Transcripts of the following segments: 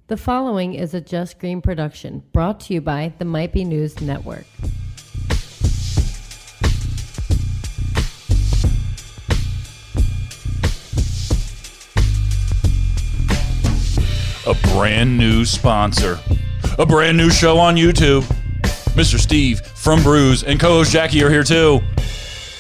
The following is a Just Green production brought to you by the Might Be News Network. A brand new sponsor, a brand new show on YouTube. Mr.Steve from Brews and co-host Jackie are here too.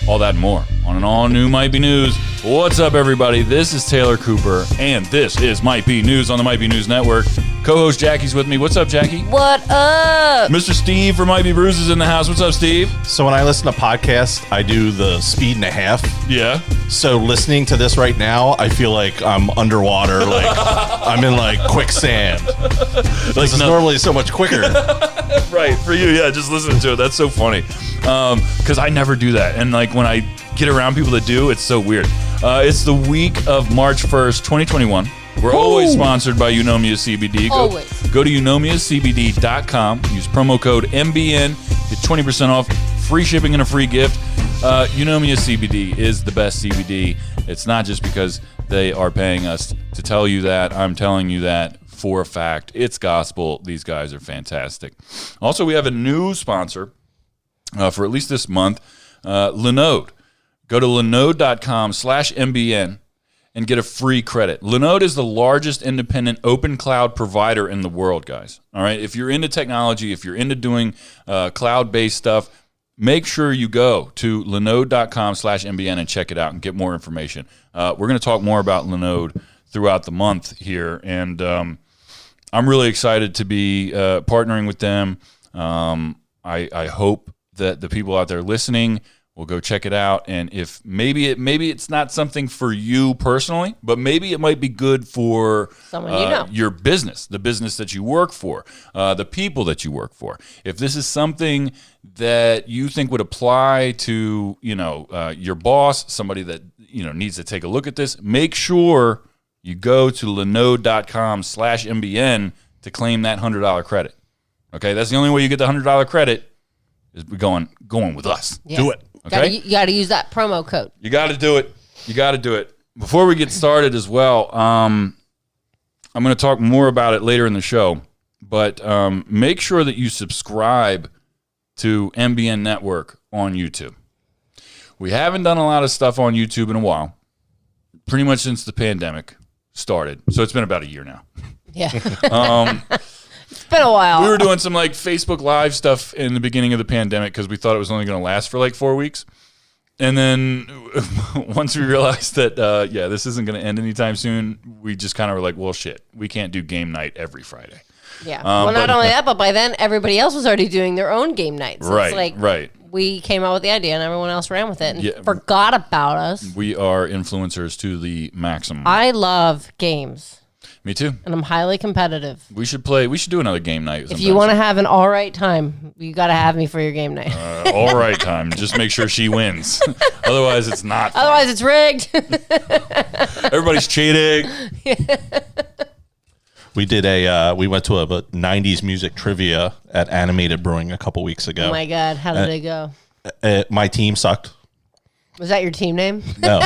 All that and more on an all-new Might Be News. What's up, everybody? This is Taylor Cooper, and this is Might Be News on the Might Be News Network. Co-host Jackie's with me. What's up, Jackie? What up? Mr. Steve from Might Be Brews is in the house. What's up, Steve? So when I listen to podcasts, I do the speed and a half. Yeah. So listening to this right now, I feel like I'm underwater, like I'm in like quicksand. This is normally so much quicker. Right, for you, yeah, just listening to it. That's so funny. Because I never do that. And like when I get around people that do, it's so weird. It's the week of March 1st, 2021. We're always sponsored by Eunomia CBD. Go to eunomiacbd.com. Use promo code MBN. Get 20% off, free shipping, and a free gift. Eunomia CBD is the best CBD. It's not just because they are paying us to tell you that. I'm telling you that for a fact. It's gospel. These guys are fantastic. Also, we have a new sponsor for at least this month, Linode. Go to linode.com/MBN and get a free credit. Linode is the largest independent open cloud provider in the world, guys. All right, if you're into technology, if you're into doing cloud-based stuff, make sure you go to linode.com/MBN and check it out and get more information. We're going to talk more about Linode throughout the month here, and I'm really excited to be partnering with them. I hope that the people out there listening will go check it out, and if maybe it's not something for you personally, but maybe it might be good for someone your business, the business that you work for, the people that you work for. If this is something that you think would apply to your boss, somebody that needs to take a look at this, make sure you go to linode.com/MBN to claim that $100 credit. Okay, that's the only way you get the $100 credit is going with us. Yeah. Do it. Okay? You got to use that promo code. You got to do it. You got to do it. Before we get started as well, I'm going to talk more about it later in the show, but make sure that you subscribe to MBN Network on YouTube. We haven't done a lot of stuff on YouTube in a while, pretty much since the pandemic started. So it's been about a year now. Yeah. It's been a while. We were doing some like Facebook Live stuff in the beginning of the pandemic because we thought it was only going to last for like 4 weeks. And then once we realized that, this isn't going to end anytime soon, we just kind of were like, well, shit, we can't do game night every Friday. Yeah. Not only that, but by then everybody else was already doing their own game nights. So right. We came out with the idea and everyone else ran with it and forgot about us. We are influencers to the maximum. I love games. Me too. And I'm highly competitive. We should do another game night. If you want to have an all right time, you got to have me for your game night. All right time. Just make sure she wins. Otherwise, it's not fun. Otherwise, it's rigged. Everybody's cheating. We went to a 90s music trivia at Animated Brewing a couple weeks ago. Oh my God. How did it go? My team sucked. Was that your team name? No,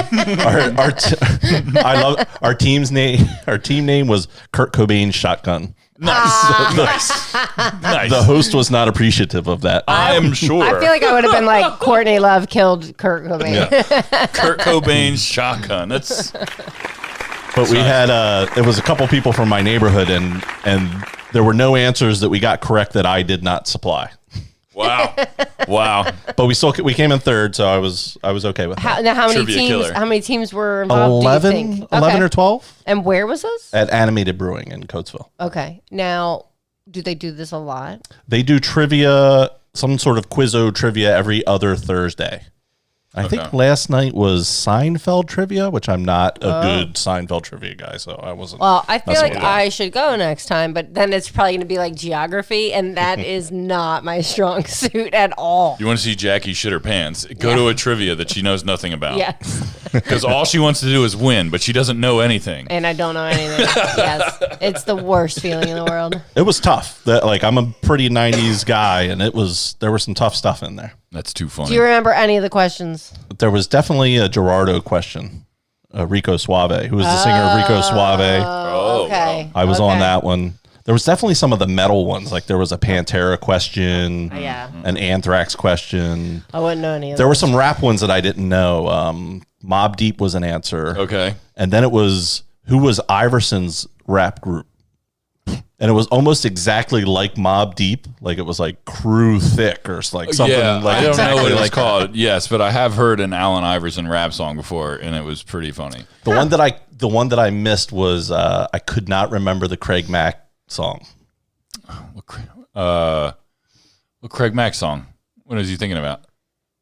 our team's name. Our team name was Kurt Cobain's Shotgun. Nice. Nice. The host was not appreciative of that. I am sure. I feel like I would have been like Courtney Love killed Kurt Cobain. Yeah. Kurt Cobain's Shotgun. That's. But we had it was a couple people from my neighborhood, and there were no answers that we got correct that I did not supply. Wow. But we came in third, so I was okay with that. How many Trivia teams? killer. How many teams were involved? 11, do you think? 11 or 12 And where was this? at Animated Brewing in Coatesville. Okay. Now, do they do this a lot? They do trivia, some sort of quizzo trivia every other Thursday. I think last night was Seinfeld trivia, which I'm not a good Seinfeld trivia guy, so I wasn't. Well, I feel like I should go next time, but then it's probably going to be like geography, and that is not my strong suit at all. You want to see Jackie shit her pants? Go to a trivia that she knows nothing about. Yes. Because all she wants to do is win, but she doesn't know anything. And I don't know anything. Yes. It's the worst feeling in the world. It was tough. I'm a pretty 90s guy, and there was some tough stuff in there. That's too funny. Do you remember any of the questions? There was definitely a Gerardo question. Rico Suave, who was the singer of Rico Suave. Oh, okay. I was on that one. There was definitely some of the metal ones. Like there was a Pantera question, an Anthrax question. I wouldn't know any of There were those. some rap ones that I didn't know. Mobb Deep was an answer. Okay. And then it was, who was Iverson's rap group? And it was almost exactly like Mobb Deep. Like it was like Crew Thick or like something. Yeah, like I don't exactly know what it's like called. Yes, but I have heard an Allen Iverson rap song before, and it was pretty funny. The one that I missed was I could not remember the Craig Mack song. What Craig Mack song? What is he thinking about?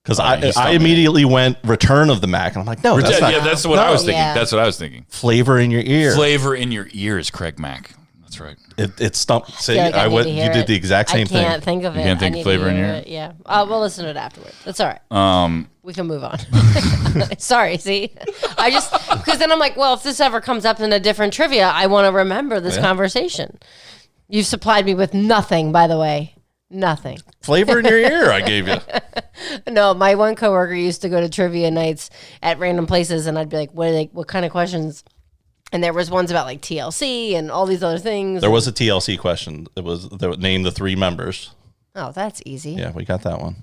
Because I immediately went Return of the Mac, and I'm like, no, that's not. Yeah, that's what I was thinking. Yeah. That's what I was thinking. Flavor in your ear. Flavor in your ears, Craig Mack. That's right. It stumped. See, feel like I I need went. to You hear did it. the exact same I can't thing. think of it. You can't think I need flavor to in hear your- it. Yeah. We'll listen to it afterwards. That's all right. We can move on. Sorry, see? I just, because then I'm like, well, if this ever comes up in a different trivia, I want to remember this conversation. You've supplied me with nothing, by the way. Nothing. Flavor in your ear. I gave you. No, my one coworker used to go to trivia nights at random places, and I'd be like, what kind of questions? And there was ones about like TLC and all these other things. There was a TLC question. It was they would name the 3 members. Oh, that's easy. Yeah, we got that one.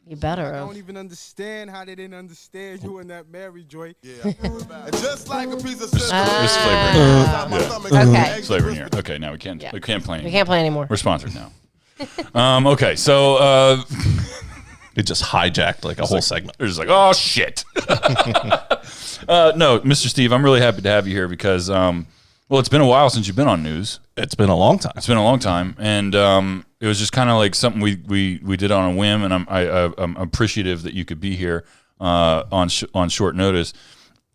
You better I have. don't even understand how they didn't understand you and that Mary Joy. Yeah. And just like a piece of cinnamon. There's flavor in your Okay. There's flavor in here. Okay, now we can't play anymore. We can't play anymore. We're sponsored now. Okay, so It just hijacked like a whole segment. they're just like, oh shit. No, Mr. Steve, I'm really happy to have you here because, well, it's been a while since you've been on news. It's been a long time. It's been a long time, and it was just kind of like something we did on a whim, and I'm appreciative that you could be here on short notice.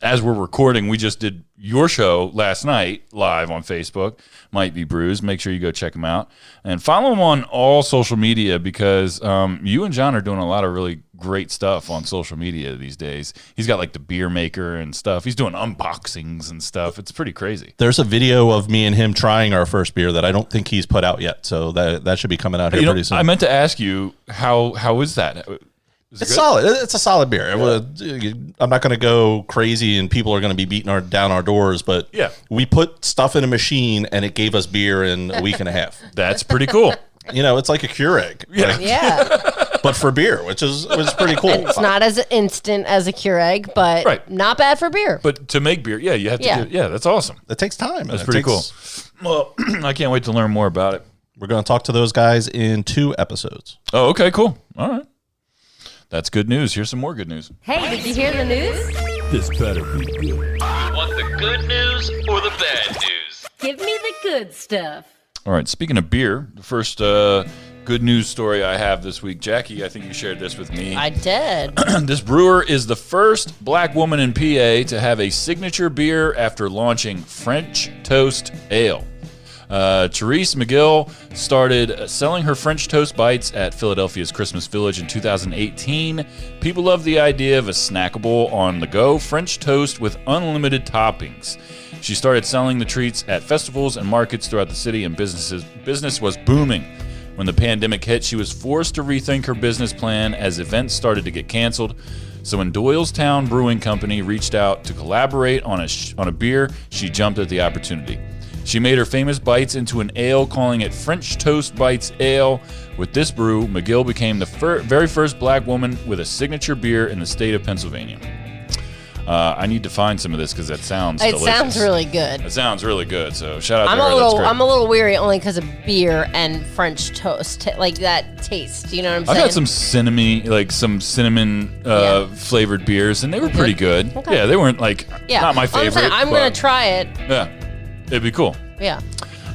As we're recording, we just did your show last night live on Facebook. Might Be Brews. Make sure you go check him out and follow him on all social media because you and John are doing a lot of really great stuff on social media these days. He's got like the beer maker and stuff. He's doing unboxings and stuff. It's pretty crazy. There's a video of me and him trying our first beer that I don't think he's put out yet. So that should be coming out here You know, pretty soon. I meant to ask you how is that? Is it It's good? solid. It's a solid beer. I'm not going to go crazy and people are going to be beating down our doors, but Yeah. we put stuff in a machine and it gave us beer in a week and a half. That's pretty cool. You know, it's like a Keurig, like, Yeah. but for beer, which is pretty cool. It's not as instant as a Keurig, but Right. not bad for beer. But to make beer, you have to Yeah. do. Yeah, that's awesome. It takes time. That's pretty cool. Well, I can't wait to learn more about it. We're going to talk to those guys in 2 episodes. Oh, okay, cool. All right. That's good news. Here's some more good news. Hey, did you hear the news? This better be good. You want the good news or the bad news? Give me the good stuff. All right, speaking of beer, the first good news story I have this week, Jackie, I think you shared this with me. I did. This brewer is the first black woman in PA to have a signature beer after launching French Toast Ale. Therese McGill started selling her French toast bites at Philadelphia's Christmas Village in 2018. People love the idea of a snackable, on-the-go French toast with unlimited toppings. She started selling the treats at festivals and markets throughout the city, and business was booming. When the pandemic hit, she was forced to rethink her business plan as events started to get canceled. So when Doylestown Brewing Company reached out to collaborate on a beer, she jumped at the opportunity. She made her famous bites into an ale, calling it French Toast Bites Ale. With this brew, McGill became the very first black woman with a signature beer in the state of Pennsylvania. I need to find some of this because that sounds It delicious. sounds really good. It sounds really good. So shout out I'm to her. a That's little, great. I'm a little weary only because of beer and French toast, like that taste. You know what I'm saying? I've had some cinnamon flavored beers, and they were pretty good. Okay. Yeah, they weren't like not my favorite. I'm gonna try it. Yeah, it'd be cool. Yeah.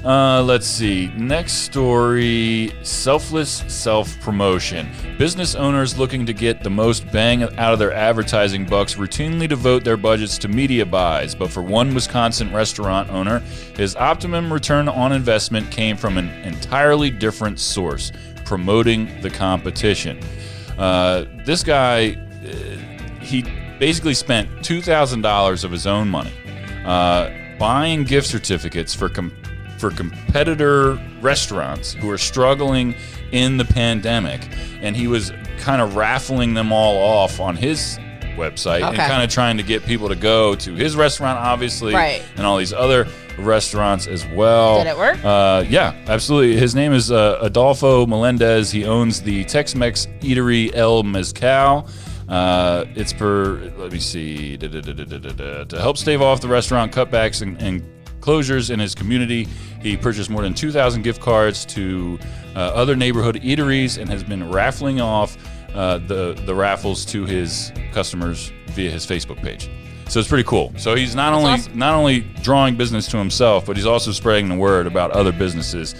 Let's see. Next story, selfless self-promotion. Business owners looking to get the most bang out of their advertising bucks routinely devote their budgets to media buys. But for one Wisconsin restaurant owner, his optimum return on investment came from an entirely different source, promoting the competition. This guy, he basically spent $2,000 of his own money buying gift certificates for competitor restaurants who are struggling in the pandemic, and he was kind of raffling them all off on his website and kind of trying to get people to go to his restaurant, obviously, Right. and all these other restaurants as well. Did it work? Yeah, absolutely. His name is Adolfo Melendez. He owns the Tex-Mex eatery El Mezcal. It's let me see, to help stave off the restaurant cutbacks and closures in his community. He purchased more than 2,000 gift cards to other neighborhood eateries and has been raffling off the raffles to his customers via his Facebook page. So it's pretty cool. So he's not only drawing business to himself, but he's also spreading the word about other businesses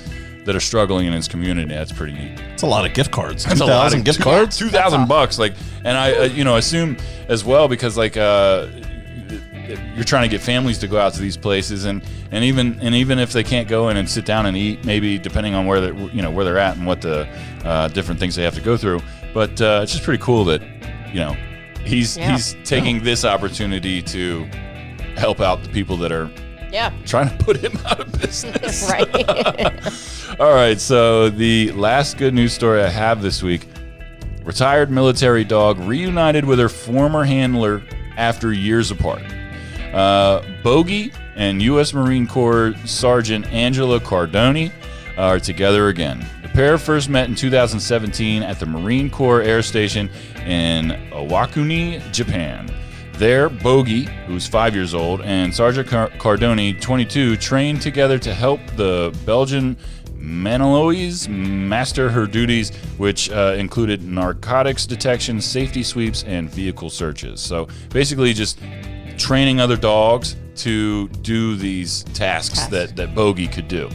that are struggling in his community. That's pretty neat. It's a lot of gift cards. That's 2,000 gift cards. $2,000. Like, and I assume as well because like you're trying to get families to go out to these places, and even if they can't go in and sit down and eat, maybe depending on where they're at and what the different things they have to go through. But it's just pretty cool that he's taking this opportunity to help out the people that are trying to put him out of business. Right. All right, so the last good news story I have this week: retired military dog reunited with her former handler after years apart. Bogey and U.S. Marine Corps Sergeant Angela Cardoni are together again. The pair first met in 2017 at the Marine Corps Air Station in Iwakuni, Japan. There, Bogey, who's 5 years old, and Sergeant Cardoni, 22, trained together to help the Belgian Manilois master her duties, which included narcotics detection, safety sweeps, and vehicle searches. So basically just training other dogs to do these tasks that Bogey could do.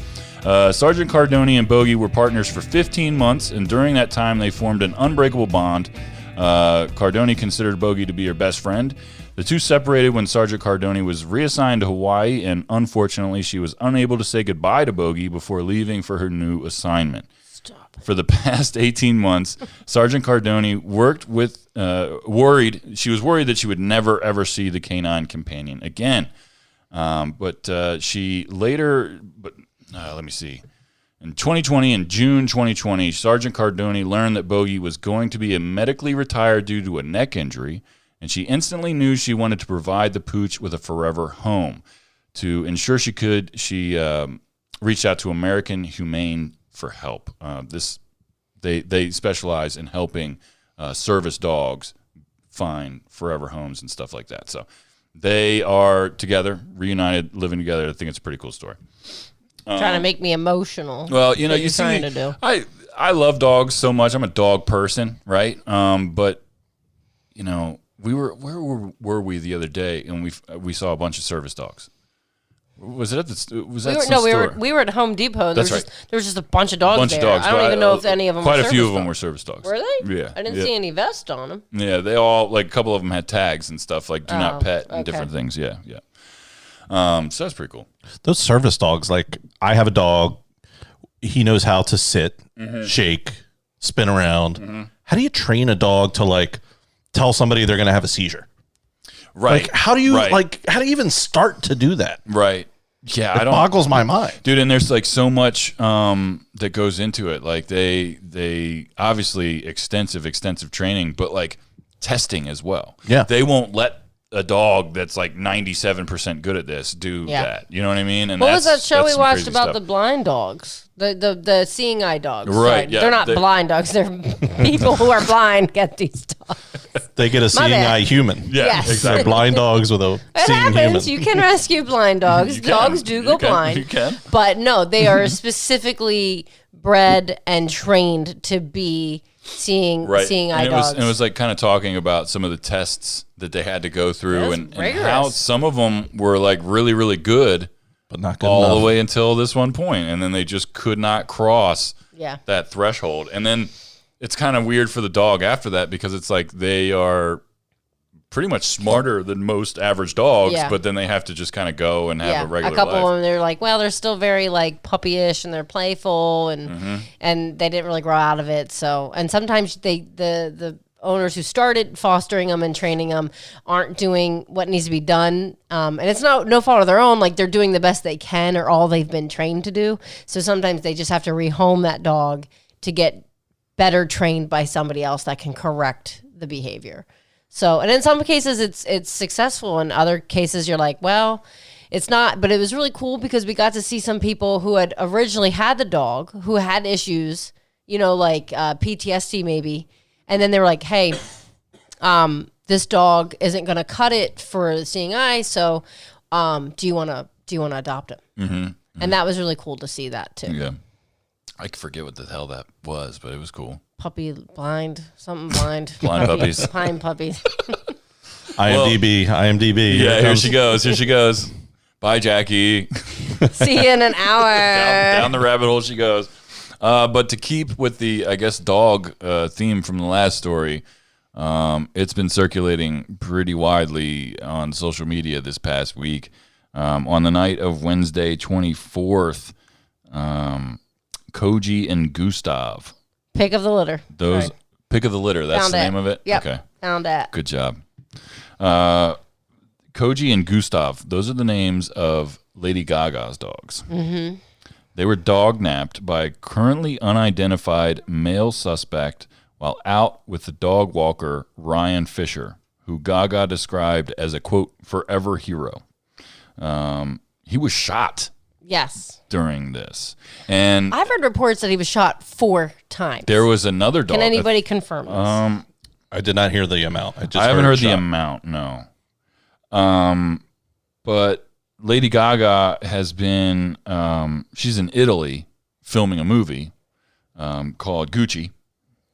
Sergeant Cardoni and Bogey were partners for 15 months, and during that time they formed an unbreakable bond. Cardoni considered Bogey to be her best friend. The two separated when Sergeant Cardoni was reassigned to Hawaii, and unfortunately she was unable to say goodbye to Bogey before leaving for her new assignment. For the past 18 months, Sergeant Cardoni she was worried that she would never, ever see the canine companion again. Let me see. In June 2020, Sergeant Cardoni learned that Bogey was going to be medically retired due to a neck injury, and she instantly knew she wanted to provide the pooch with a forever home. To ensure she could, she reached out to American Humane for help. They specialize in helping service dogs find forever homes and stuff like that. So they are together, reunited, living together. I think it's a pretty cool story. Trying to make me emotional. Well, you see, to do. I love dogs so much. I'm a dog person, right? But where were we the other day, and we saw a bunch of service dogs. Was it at the? Store? We were at Home Depot. That's right. There was just a bunch of dogs there. I don't even know if any of them. Quite were a few service of them dogs. were service dogs. Were they? Yeah. I didn't see any vest on them. Yeah, they all a couple of them had tags and stuff like "Do not pet" and different things. Yeah. So that's pretty cool. Those service dogs, like I have a dog. He knows how to sit, shake, spin around. How do you train a dog to tell somebody they're going to have a seizure? Right. How do you how do you even start to do that? Right. Yeah, it boggles my mind, dude. And there's so much that goes into it. Like they obviously extensive training, but testing as well. Yeah, they won't let a dog that's 97% good at this do that. You know what I mean? And what was that show we watched about the blind dogs? The seeing eye dogs. Right. Yeah, they're not blind dogs. They're people who are blind get these dogs. They get a seeing eye human. Yeah, yes. exactly. They're blind dogs with a seeing happens. human. You can rescue blind dogs. Dogs do go blind. You can. But no, they are specifically bred and trained to be seeing eye dogs. It was kind of talking about some of the tests that they had to go through and how some of them were really, really good, but not good all enough. the way until this one point, and then they just could not cross that threshold. And then it's kind of weird for the dog after that because it's they are pretty much smarter than most average dogs, but then they have to just kind of go and have a regular a couple life. of them, they're they're still very puppyish and they're playful and they didn't really grow out of it. So, and sometimes the owners who started fostering them and training them aren't doing what needs to be done. And it's no fault of their own. They're doing the best they can or all they've been trained to do. So sometimes they just have to rehome that dog to get better trained by somebody else that can correct the behavior. So, and in some cases it's successful. In other cases, you're well, it's not, but it was really cool because we got to see some people who had originally had the dog, who had issues, like PTSD maybe. And then they were like, hey, this dog isn't going to cut it for the seeing eye. So do you want to adopt him? Mm-hmm. And that was really cool to see that too. Yeah. I forget what the hell that was, but it was cool. Puppy blind, something blind. Blind puppies. Blind puppies. IMDb. Yeah, here she goes. Bye, Jackie. See you in an hour. down the rabbit hole she goes. But to keep with the, I guess, dog theme from the last story, it's been circulating pretty widely on social media this past week. On the night of Wednesday, 24th, Koji and Gustav. Pick of the litter. Pick of the litter. That's Found the it. name of it? Yep. Okay. Found it. Good job. Koji and Gustav, those are the names of Lady Gaga's dogs. Mm-hmm. They were dog napped by a currently unidentified male suspect while out with the dog walker Ryan Fisher, who Gaga described as a, quote, forever hero. He was shot. Yes. During this. And I've heard reports that he was shot 4 times. there was another dog. Can anybody confirm this? I did not hear the amount. I haven't heard the amount, no. But Lady Gaga has been, she's in Italy filming a movie called Gucci,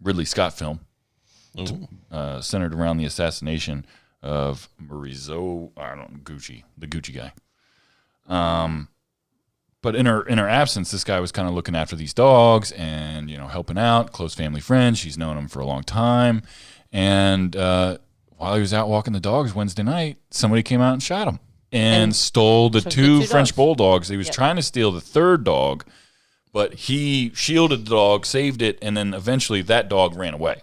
Ridley Scott film, centered around the assassination of Maurizio, Gucci, the Gucci guy. But in her absence, this guy was kind of looking after these dogs and, helping out, close family friend. She's known him for a long time. And while he was out walking the dogs Wednesday night, somebody came out and shot him and stole the two French dogs. bulldogs. He was trying to steal the third dog, but he shielded the dog, saved it, and then eventually that dog ran away.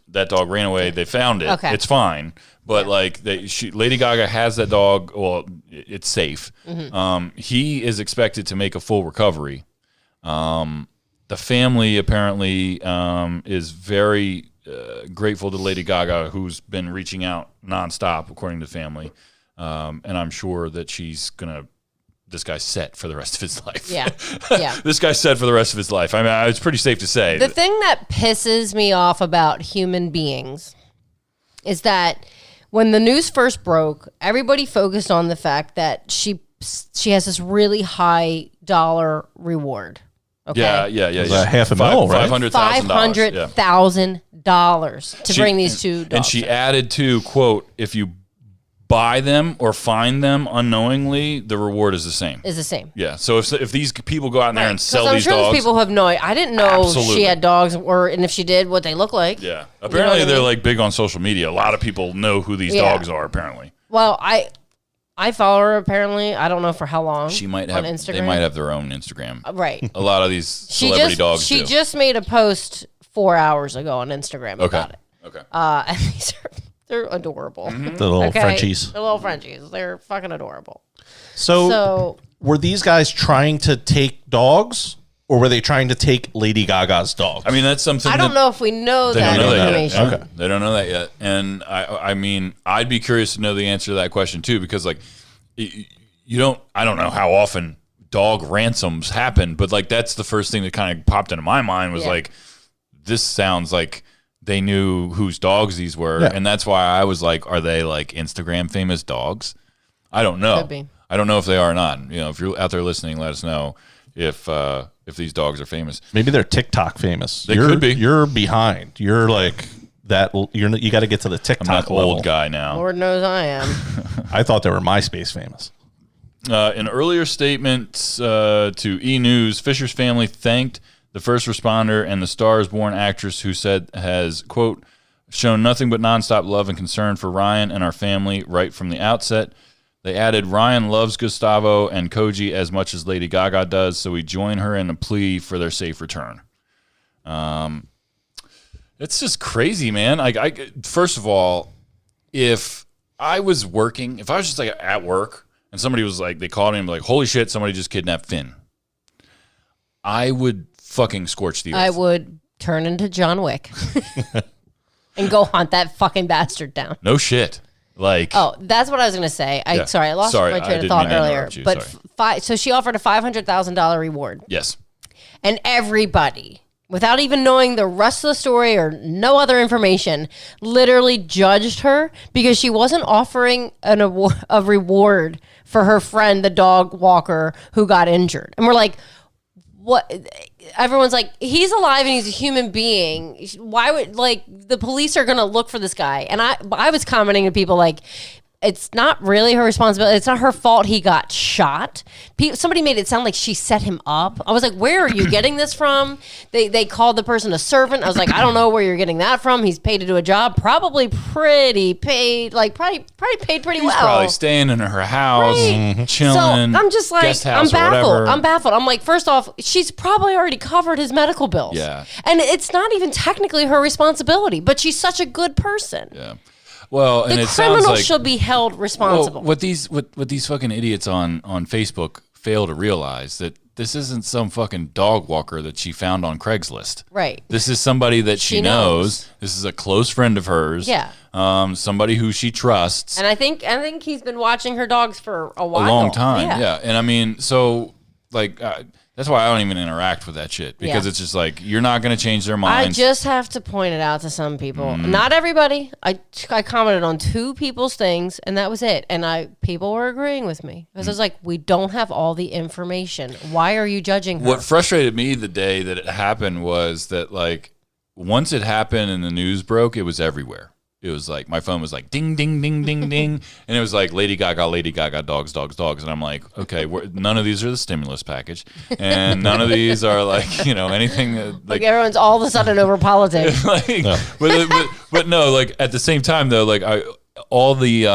That dog ran away. They found it. Okay. It's fine. But Lady Gaga has that dog. Well, it's safe. Mm-hmm. He is expected to make a full recovery. The family apparently is very grateful to Lady Gaga, who's been reaching out nonstop, according to the family. And I'm sure that this guy's set for the rest of his life. Yeah. This guy's set for the rest of his life. I mean, it's pretty safe to say. The thing that pisses me off about human beings is that when the news first broke, everybody focused on the fact that she has this really high dollar reward. Okay? Yeah. $500,000, right? $500,000 to bring these two dogs. And she added to, quote, if you buy them or find them unknowingly, the reward is the same. Yeah. So if these people go out in there and sell these dogs, these people have no idea. I didn't know she had dogs, and if she did, what they look like. Yeah. Apparently they're big on social media. A lot of people know who these dogs are. Apparently. Well, I follow her. Apparently, I don't know for how long. She might have. On Instagram. They might have their own Instagram. Right. A lot of these celebrity dogs. She just made a post 4 hours ago on Instagram about it. Okay. And they're adorable. Mm-hmm. The little Frenchies. The little Frenchies. They're fucking adorable. So were these guys trying to take dogs, or were they trying to take Lady Gaga's dogs? I mean, that's something. I don't know if we know that information. Okay. They don't know that yet. And I mean, I'd be curious to know the answer to that question too, because I don't know how often dog ransoms happen, but that's the first thing that kind of popped into my mind was this sounds like they knew whose dogs these were. Yeah. And that's why I was like, are they Instagram famous dogs? I don't know. Could be. I don't know if they are or not. If you're out there listening, let us know if these dogs are famous. Maybe they're TikTok famous. They could be. You're behind. You're that. You got to get to the TikTok I'm not level. old guy now. Lord knows I am. I thought they were MySpace famous. In earlier statements to E! News, Fisher's family thanked the first responder and the Stars-born actress who has, quote, shown nothing but nonstop love and concern for Ryan and our family right from the outset. They added, Ryan loves Gustavo and Koji as much as Lady Gaga does, so we join her in a plea for their safe return. It's just crazy, man. First of all, if I was just at work and somebody was they called me and be like, holy shit, somebody just kidnapped Finn, I would fucking scorch the earth. I would turn into John Wick and go hunt that fucking bastard down. No shit. Like, Oh, that's what I was going to say. I lost my train of thought earlier. But so she offered a $500,000 reward. yes. And everybody, without even knowing the rest of the story or no other information, literally judged her because she wasn't offering a reward for her friend, the dog walker who got injured. And we're like, what? Everyone's like, he's alive and he's a human being. Why would, like, the police are going to look for this guy? And I was commenting to people like, it's not really her responsibility. It's not her fault he got shot. Somebody made it sound like she set him up. I was like, where are you getting this from? They called the person a servant. I was like, I don't know where you're getting that from. He's paid to do a job. Probably pretty paid. Like, probably paid pretty well. Probably staying in her house, chilling. So I'm just like, guest house I'm or baffled. whatever. I'm baffled. I'm like, first off, she's probably already covered his medical bills. Yeah. And it's not even technically her responsibility, but she's such a good person. Yeah. Well, and The it sounds criminal like should be held responsible. what these fucking idiots on Facebook fail to realize that this isn't some fucking dog walker that she found on Craigslist. Right. This is somebody that she knows. This is a close friend of hers. Yeah. Somebody who she trusts. And I think he's been watching her dogs for a while. A long time. Yeah. And I mean, so like that's why I don't even interact with that shit because it's just like you're not going to change their minds. I just have to point it out to some people. Not everybody. I commented on 2 people's things and that was it. And people were agreeing with me because I was like, we don't have all the information. Why are you judging her? What frustrated me the day that it happened was that like once it happened and the news broke, it was everywhere. It was like my phone was like ding, ding, ding, ding, ding. And it was like Lady Gaga, dogs, dogs, dogs. And I'm like, okay, none of these are the stimulus package. And none of these are like, anything that, like everyone's all of a sudden over politics. But no, like at the same time though, like all the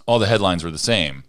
headlines were the same.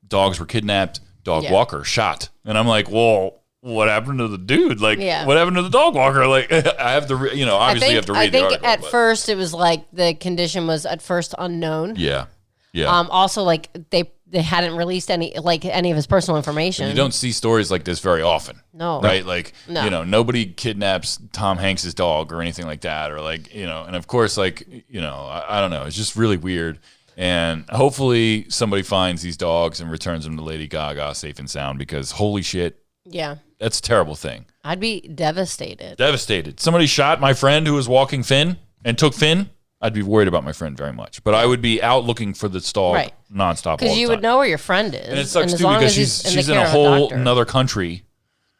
Dogs were kidnapped, dog walker shot. And I'm like, well, what happened to the dude? Like, what happened to the dog walker? Like, I have to, obviously you have to read the article. I think at first it was like the condition was at first unknown. Yeah. Yeah. Also, like they hadn't released any of his personal information. You don't see stories like this very often. No. Right? Like, nobody kidnaps Tom Hanks's dog or anything like that. Or like, and of course, like, I don't know. It's just really weird. And hopefully somebody finds these dogs and returns them to Lady Gaga safe and sound because holy shit. Yeah. That's a terrible thing. I'd be devastated. Devastated. Somebody shot my friend who was walking Finn and took Finn. I'd be worried about my friend very much. But I would be out looking for this dog nonstop. Because you would know where your friend is. And it sucks too because she's in a whole another country.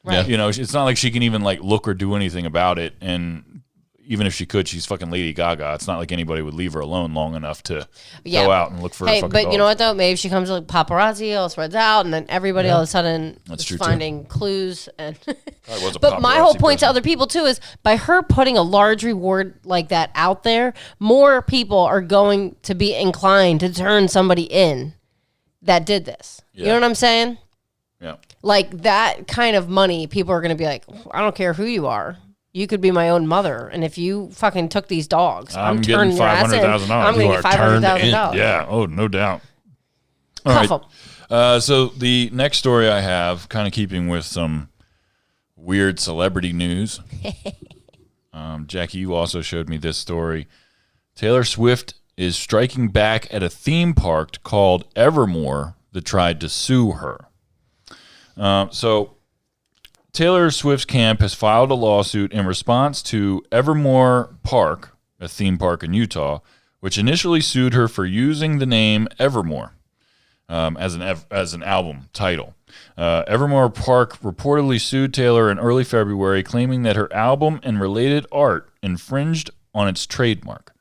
Right. It's not like she can even like look or do anything about it. And even if she could, she's fucking Lady Gaga. It's not like anybody would leave her alone long enough to go out and look for her fucking but dogs. you know what, though? Maybe she comes with paparazzi, all spreads out, and then everybody all of a sudden is finding clues. And but my whole point to other people, too, is by her putting a large reward like that out there, more people are going to be inclined to turn somebody in that did this. You know what I'm saying? Yeah. Like that kind of money, people are going to be like, I don't care who you are. You could be my own mother, and if you fucking took these dogs, I'm turning your ass in. I'm going to get $500,000. Yeah, oh, no doubt. All right. So the next story I have, kind of keeping with some weird celebrity news. Jackie, you also showed me this story. Taylor Swift is striking back at a theme park called Evermore that tried to sue her. So Taylor Swift's camp has filed a lawsuit in response to Evermore Park, a theme park in Utah, which initially sued her for using the name Evermore as an album title. Evermore Park reportedly sued Taylor in early February, claiming that her album and related art infringed on its trademark.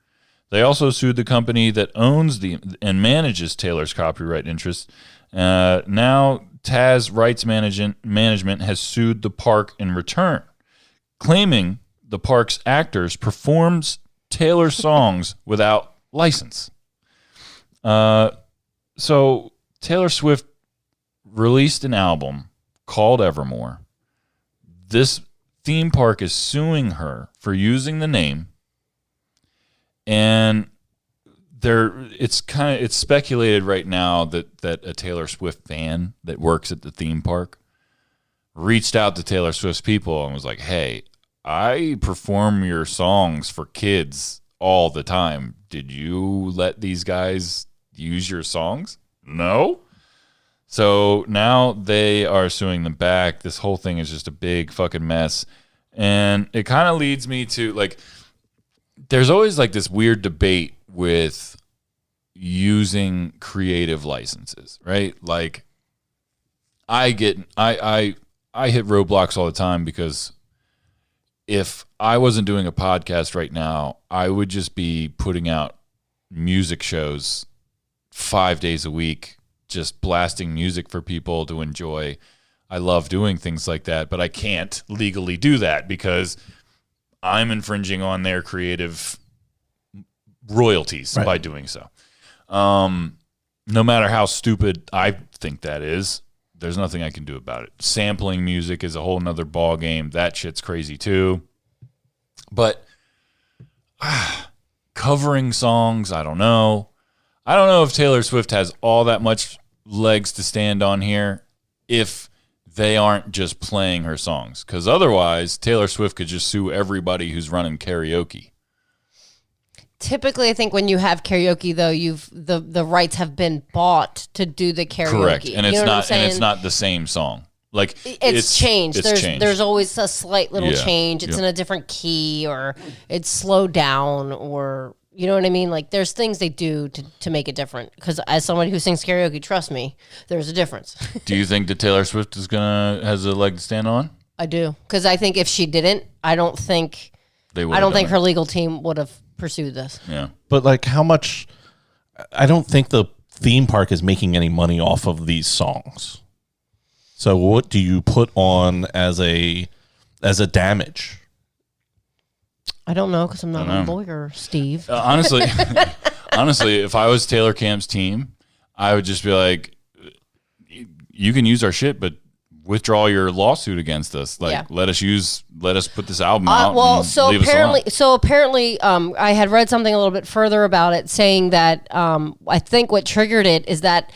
They also sued the company that owns and manages Taylor's copyright interests. Now Taz Rights Management has sued the park in return, claiming the park's actors performed Taylor's songs without license. So Taylor Swift released an album called Evermore. This theme park is suing her for using the name, and it's speculated right now that a Taylor Swift fan that works at the theme park reached out to Taylor Swift's people and was like, "Hey, I perform your songs for kids all the time. Did you let these guys use your songs? No. So now they are suing them back. This whole thing is just a big fucking mess. And it kind of leads me to, like, there's always like this weird debate with using creative licenses, right? Like, I hit roadblocks all the time because if I wasn't doing a podcast right now, I would just be putting out music shows 5 days a week, just blasting music for people to enjoy. I love doing things like that, but I can't legally do that because I'm infringing on their creative royalties by doing so. No matter how stupid I think that is, there's nothing I can do about it. Sampling music is a whole nother ball game. That shit's crazy too. But covering songs, I don't know. I don't know if Taylor Swift has all that much legs to stand on here if they aren't just playing her songs. Because otherwise, Taylor Swift could just sue everybody who's running karaoke. Typically, I think when you have karaoke, though, the rights have been bought to do the karaoke. Correct, and you it's not the same song. Like it's changed. There's always a slight little change. It's Yep. in a different key, or it's slowed down, or you know what I mean. Like there's things they do to make it different. Because as somebody who sings karaoke, trust me, there's a difference. Do you think that Taylor Swift has a leg to stand on? I do, because I think if she didn't, I don't think her legal team would have pursued this. Yeah, But like, how much? I don't think the theme park is making any money off of these songs. So what do you put on as a damage? I don't know, because I'm not a lawyer, Steve. honestly, if I was Taylor Camp's team, I would just be like, you can use our shit, but withdraw your lawsuit against us. Like, let us put this album out. Well, and so leave us apparently, I had read something a little bit further about it, saying that I think what triggered it is that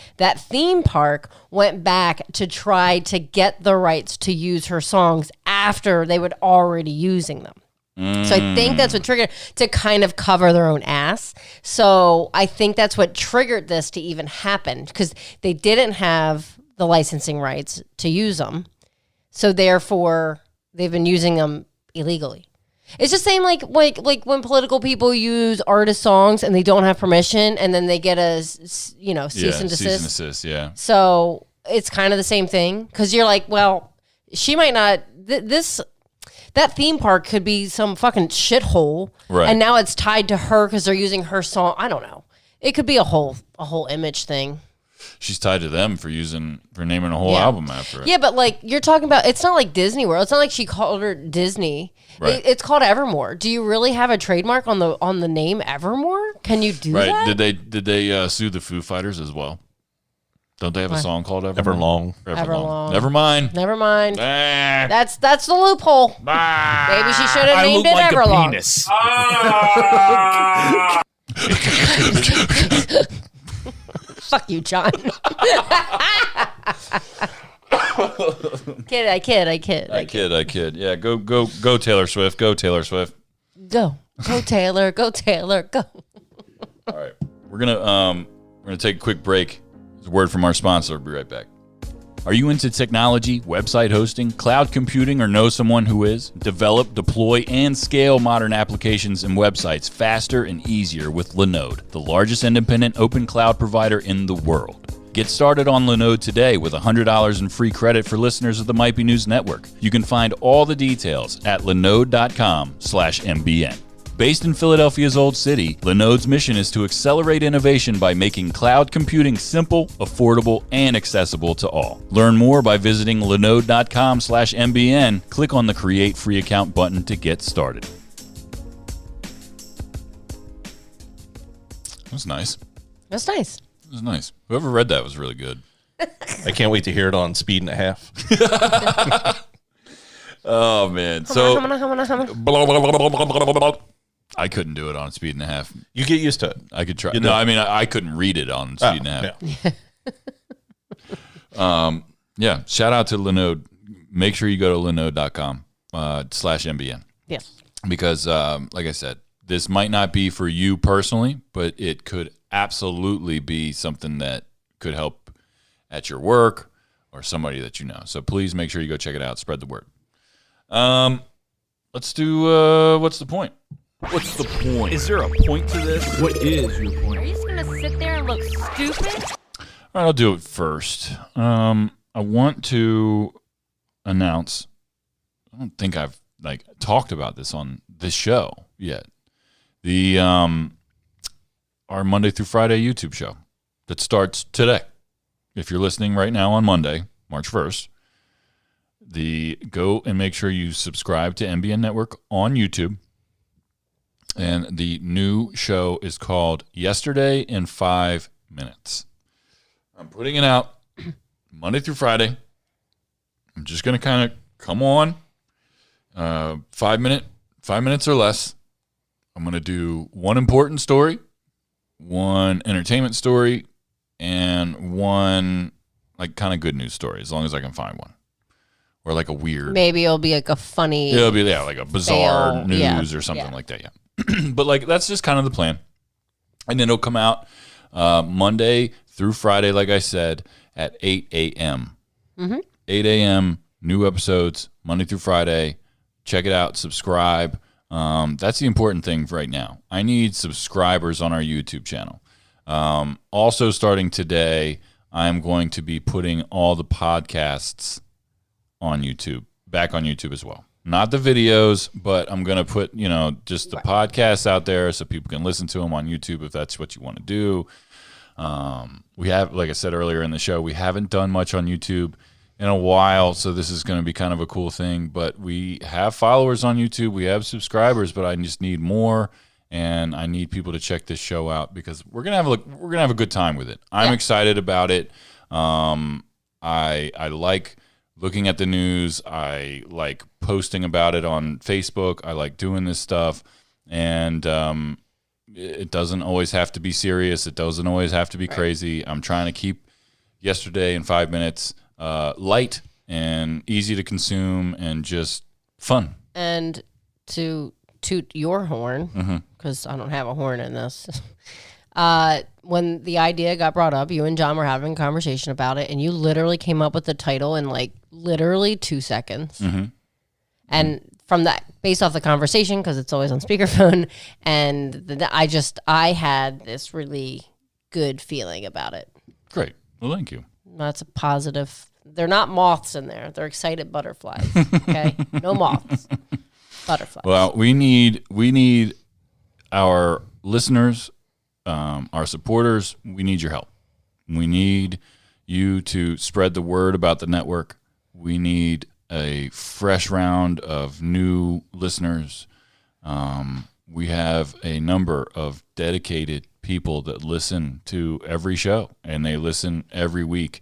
theme park went back to try to get the rights to use her songs after they were already using them. So I think that's what triggered to kind of cover their own ass. So I think that's what triggered this to even happen, because they didn't have the licensing rights to use them. So therefore they've been using them illegally. It's just saying like when political people use artist songs and they don't have permission, and then they get a cease and desist. Cease and desist, yeah. So it's kind of the same thing, because you're like, well, she might not. That theme park could be some fucking shithole, right? And now it's tied to her because they're using her song. I don't know. It could be a whole image thing. She's tied to them for naming a whole album after it. Yeah, but like you're talking about, it's not like Disney World. It's not like she called her Disney. Right. It's called Evermore. Do you really have a trademark on the name Evermore? Can you do that? Right? Did they sue the Foo Fighters as well? Don't they have a song called Evermore? Everlong. Never mind. That's the loophole. Maybe she should have named it like Everlong. A penis. Fuck you, John. I kid. Yeah, go Taylor Swift. Go Taylor Swift. Go Taylor. Go Taylor. Go. All right, we're gonna take a quick break. There's a word from our sponsor. We'll be right back. Are you into technology, website hosting, cloud computing, or know someone who is? Develop, deploy, and scale modern applications and websites faster and easier with Linode, the largest independent open cloud provider in the world. Get started on Linode today with $100 in free credit for listeners of the Might Be News Network. You can find all the details at linode.com/mbn. Based in Philadelphia's Old City, Linode's mission is to accelerate innovation by making cloud computing simple, affordable, and accessible to all. Learn more by visiting linode.com/mbn. Click on the Create Free Account button to get started. That was nice. That's nice. It was nice. Whoever read that was really good. I can't wait to hear it on Speed and a Half. Oh, man. So, I couldn't do it on Speed and a Half. You get used to it. I could try. You No, know. I mean, I couldn't read it on Speed and a Half. Yeah. Shout out to Linode. Make sure you go to linode.com/mbn. Yes. Because, like I said, this might not be for you personally, but it could absolutely be something that could help at your work or somebody that you know. So please make sure you go check it out. Spread the word. Let's do what's the point? What's the point? Is there a point to this? What is your point? Are you just gonna sit there and look stupid? All right, I'll do it first. I want to announce. I don't think I've talked about this on this show yet. The our Monday through Friday YouTube show that starts today. If you're listening right now on Monday, March 1st, go and make sure you subscribe to MBN Network on YouTube. And the new show is called Yesterday in 5 Minutes. I'm putting it out Monday through Friday. I'm just going to kind of come on 5 minutes or less. I'm going to do one important story, one entertainment story, and one kind of good news story, as long as I can find one. Or a weird. Maybe it'll be a funny. It'll be like a bizarre fail. news or something like that. Yeah. But that's just kind of the plan. And then it'll come out Monday through Friday, like I said, at 8 a.m. 8 a.m. New episodes Monday through Friday. Check it out. Subscribe. That's the important thing right now. I need subscribers on our YouTube channel. Also starting today, I'm going to be putting all the podcasts on YouTube, back on YouTube as well. Not the videos, but I'm going to put, just the podcasts out there so people can listen to them on YouTube if that's what you want to do. We have, like I said earlier in the show, we haven't done much on YouTube in a while, so this is going to be kind of a cool thing. But we have followers on YouTube. We have subscribers, but I just need more. And I need people to check this show out because we're gonna have a good time with it. I'm excited about it. I like looking at the news. I like posting about it on Facebook. I like doing this stuff, and it doesn't always have to be serious. It doesn't always have to be crazy. I'm trying to keep Yesterday in 5 minutes light and easy to consume and just fun. And to toot your horn, because I don't have a horn in this. When the idea got brought up, you and John were having a conversation about it, and you literally came up with the title in literally 2 seconds. And from that, based off the conversation, because it's always on speakerphone, and I had this really good feeling about it. Great. Well, thank you. That's a positive. They're not moths in there. They're excited butterflies. Okay, no moths. Butterflies. Well, we need our listeners, our supporters. We need your help. We need you to spread the word about the network. We need a fresh round of new listeners. We have a number of dedicated people that listen to every show, and they listen every week.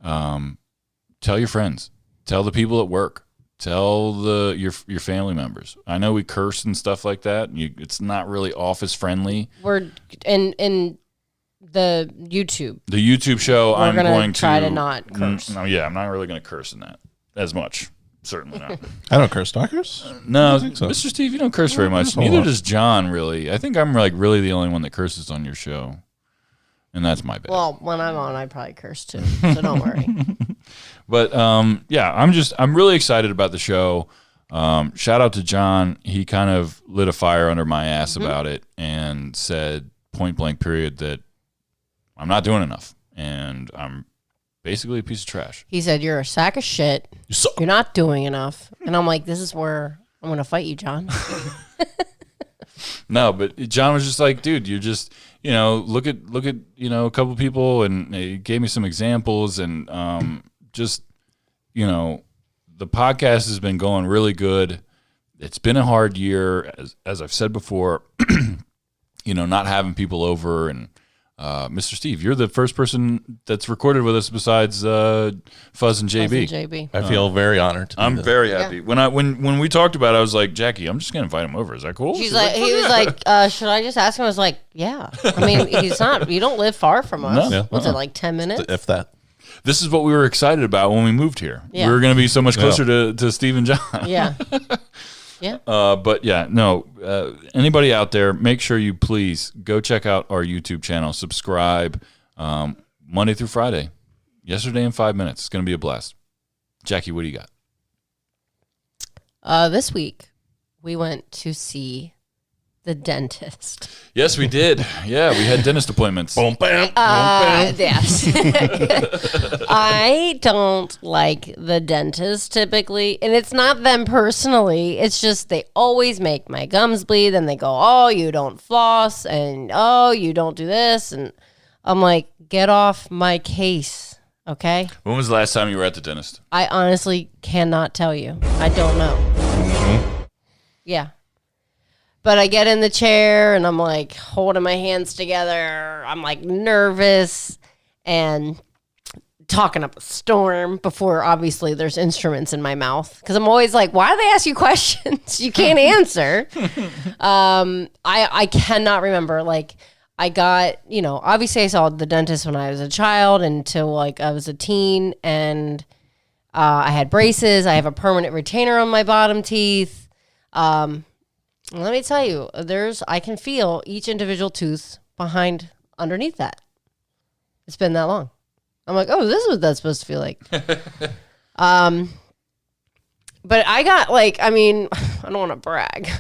Tell your friends. Tell the people at work. Tell your family members. I know we curse and stuff like that. It's not really office friendly. We're in the YouTube. The YouTube show. We're going to try to not curse. I'm not really going to curse in that as much. Certainly not. I don't curse. Do I curse? No, I think so. Mr. Steve, you don't curse very much. Neither does John. Really, I think I'm really the only one that curses on your show, and that's my bad. Well, when I'm on, I probably curse too. So don't worry. But I'm really excited about the show. Shout out to John. He kind of lit a fire under my ass about it and said point blank period that I'm not doing enough and I'm basically a piece of trash. He said, "You're a sack of shit. You're not doing enough." And I'm like, this is where I'm going to fight you, John. No, but John was just like, dude, you're just, look at, a couple people, and he gave me some examples, and just, the podcast has been going really good. It's been a hard year, as I've said before, not having people over, and Mr. Steve, you're the first person that's recorded with us besides Fuzz and JB. I feel very honored. I'm very happy. Yeah. When we talked about it, I was like, Jackie, I'm just gonna invite him over. Is that cool? He was like, should I just ask him? I was like, yeah. I mean, he's not. You don't live far from us. No. Yeah. What's it, like 10 minutes? If that. This is what we were excited about when we moved here. Yeah. We were going to be so much closer to Steve and John. Yeah. Yeah. But yeah, no. Anybody out there, make sure you please go check out our YouTube channel. Subscribe. Monday through Friday. Yesterday in 5 minutes. It's going to be a blast. Jackie, what do you got? This week, we went to see the dentist. Yes, we did. Yeah, we had dentist appointments. Boom, bam, boom, bam. Yes. I don't like the dentist typically, and it's not them personally. It's just they always make my gums bleed, and they go, "Oh, you don't floss," and "Oh, you don't do this," and I'm like, "Get off my case." Okay. When was the last time you were at the dentist? I honestly cannot tell you. I don't know. Yeah. But I get in the chair and I'm like holding my hands together. I'm like nervous and talking up a storm before obviously there's instruments in my mouth. Because I'm always like, why do they ask you questions you can't answer? I cannot remember. Like, I got, obviously I saw the dentist when I was a child until like I was a teen, and I had braces. I have a permanent retainer on my bottom teeth. Let me tell you, I can feel each individual tooth underneath that. It's been that long. I'm like, oh, this is what that's supposed to feel like. But I got I don't want to brag,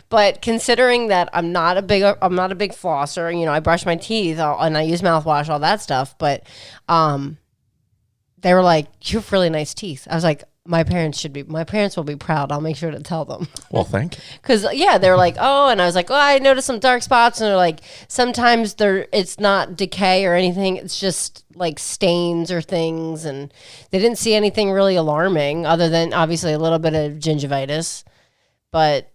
but considering that I'm not a big flosser, I brush my teeth and I use mouthwash, all that stuff. But they were like, you have really nice teeth. I was like, my parents will be proud. I'll make sure to tell them. Well, thank you. Because, yeah, they were like, oh, and I was like, oh, I noticed some dark spots. And they're like, sometimes it's not decay or anything. It's just like stains or things. And they didn't see anything really alarming other than obviously a little bit of gingivitis. But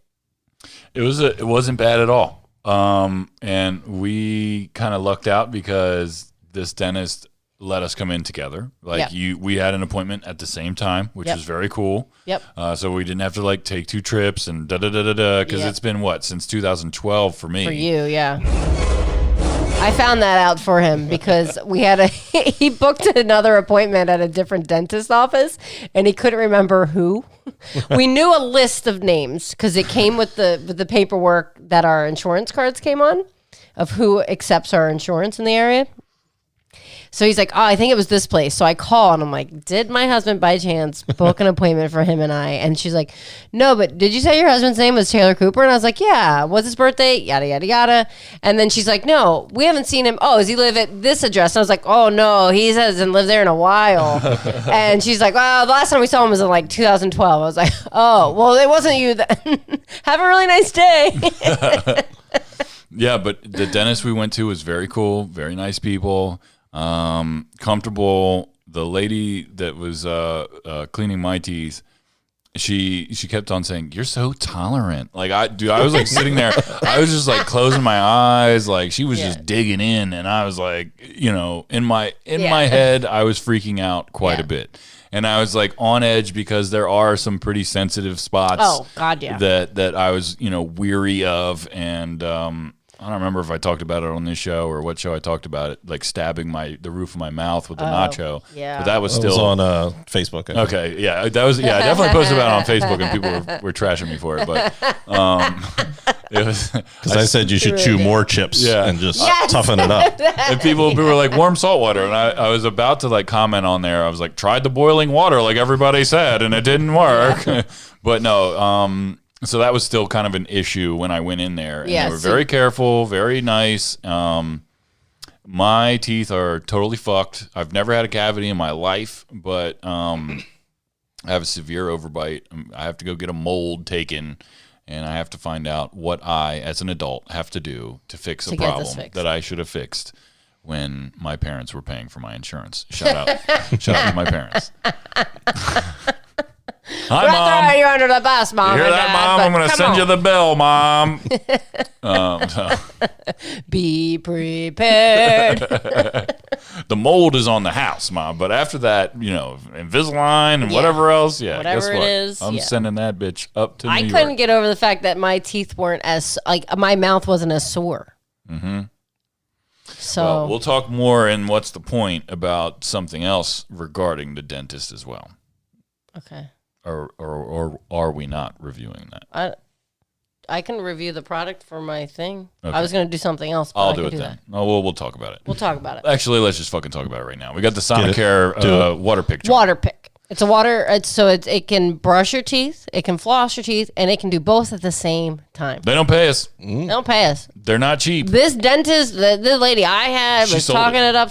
it wasn't bad at all. And we kind of lucked out because this dentist let us come in together. We had an appointment at the same time, which was very cool. Yep. So we didn't have to take 2 trips and because it's been since 2012 for me. For you, yeah. I found that out for him because he booked another appointment at a different dentist office and he couldn't remember who. We knew a list of names because it came with the paperwork that our insurance cards came on of who accepts our insurance in the area. So he's like, oh, I think it was this place. So I call and I'm like, did my husband by chance book an appointment for him and I? And she's like, no, but did you say your husband's name was Taylor Cooper? And I was like, yeah. What's his birthday? Yada, yada, yada. And then she's like, no, we haven't seen him. Oh, does he live at this address? And I was like, oh, no, he hasn't lived there in a while. And she's like, well, the last time we saw him was in 2012. I was like, oh, well, it wasn't you then. Have a really nice day. Yeah, but the dentist we went to was very cool, very nice people. Comfortable. The lady that was cleaning my teeth, she kept on saying, "You're so tolerant." I was sitting there, I was just closing my eyes, she was just digging in, and I was in my head, I was freaking out quite a bit, and I was on edge because there are some pretty sensitive spots. Oh God, yeah. That I was weary of, and I don't remember if I talked about it on this show or what show I talked about it, stabbing the roof of my mouth with the nacho. Yeah. But that was It still was on Facebook. Okay, yeah, that was I definitely posted about it on Facebook and people were trashing me for it, but it was Because I said you should chew more chips and just toughen it up. and people were like warm salt water, and I was about to comment on there. I was like, tried the boiling water like everybody said, and it didn't work. But no, so that was still kind of an issue when I went in there. And they were very careful, very nice. My teeth are totally fucked. I've never had a cavity in my life, but I have a severe overbite. I have to go get a mold taken, and I have to find out what I, as an adult, have to do to fix a problem that I should have fixed when my parents were paying for my insurance. Shout out to my parents. Hi, Mom. Throw you under the bus, Mom. You hear that, Mom? I'm going to send you the bill, Mom. Be prepared. The mold is on the house, Mom. But after that, Invisalign and whatever else, whatever guess what? it is, I'm sending that bitch up to New York. I couldn't get over the fact that my teeth weren't as, my mouth wasn't as sore. Mm-hmm. So well, we'll talk more in What's the Point about something else regarding the dentist as well. Okay. or are we not reviewing that? I can review the product for my thing. Okay. I was going to do something else, but I'll I do can it do then. that. Oh, we'll talk about it. We'll talk about it. Actually, let's just fucking talk about it right now. We got the Sonicare water pick. Water pick. It's a water. It can brush your teeth, it can floss your teeth, and it can do both at the same time. They don't pay us. They don't pay us. They're not cheap. This dentist, the lady I had, She was sold talking it. it up.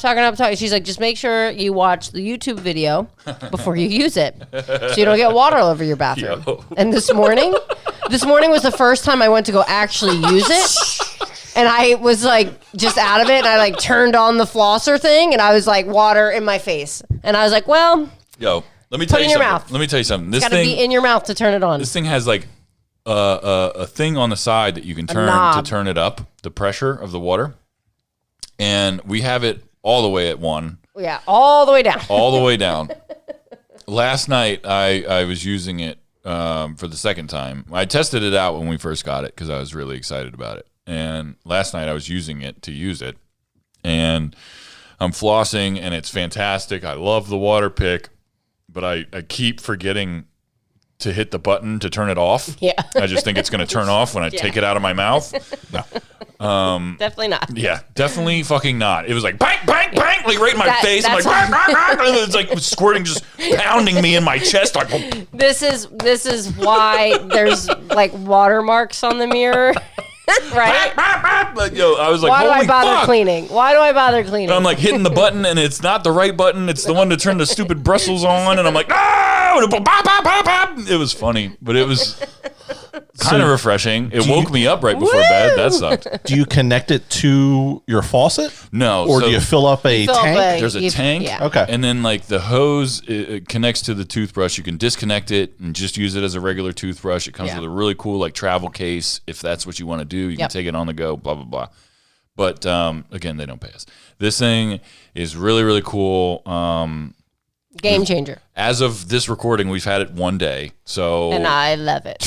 She's like, just make sure you watch the YouTube video before you use it, so you don't get water all over your bathroom. Yo. And this morning was the first time I went to go actually use it. And I was like just out of it, and I like turned on the flosser thing, and I was like water in my face, and I was like, well, Yo, let me tell Put it you in your something. mouth. Let me tell you something. This it's got to thing, be in your mouth to turn it on. this thing has like a thing on the side that you can turn to knob. turn it up, the pressure of the water, and we have it all the way at 1. Yeah, all the way down. All the way down. Last night, I was using it for the second time. I tested it out when we first got it because I was really excited about it. And last night, I was using it to use it. And I'm flossing, and it's fantastic. I love the water pick, but I keep forgetting to hit the button to turn it off. Yeah. I just think it's going to turn off when I take it out of my mouth. Definitely not. Yeah, definitely fucking not. It was like bang, bang, bang, like right in my face. I'm like, that's- "Rah, rah, rah," and it's like squirting, just pounding me in my chest. Like, This is why there's like watermarks on the mirror, right? like, yo, I was like, Why do I holy bother fuck. cleaning? Why do I bother cleaning? And I'm like hitting the button, and it's not the right button. It's the one to turn the stupid bristles on, and I'm like, no! And it was funny, but it was kind of refreshing. It woke me up right before bed. That sucked. Do you connect it to your faucet? No. Or so do you fill up a Fill up tank? a- there's a tank. Yeah. Okay. And then like the hose it connects to the toothbrush. You can disconnect it and just use it as a regular toothbrush. It comes Yeah. with a really cool like travel case if that's what you want to do. You can take it on the go. Blah blah blah. But again, they don't pay us. This thing is really really cool. Game changer, As of this recording, we've had it 1 day. So and I love it.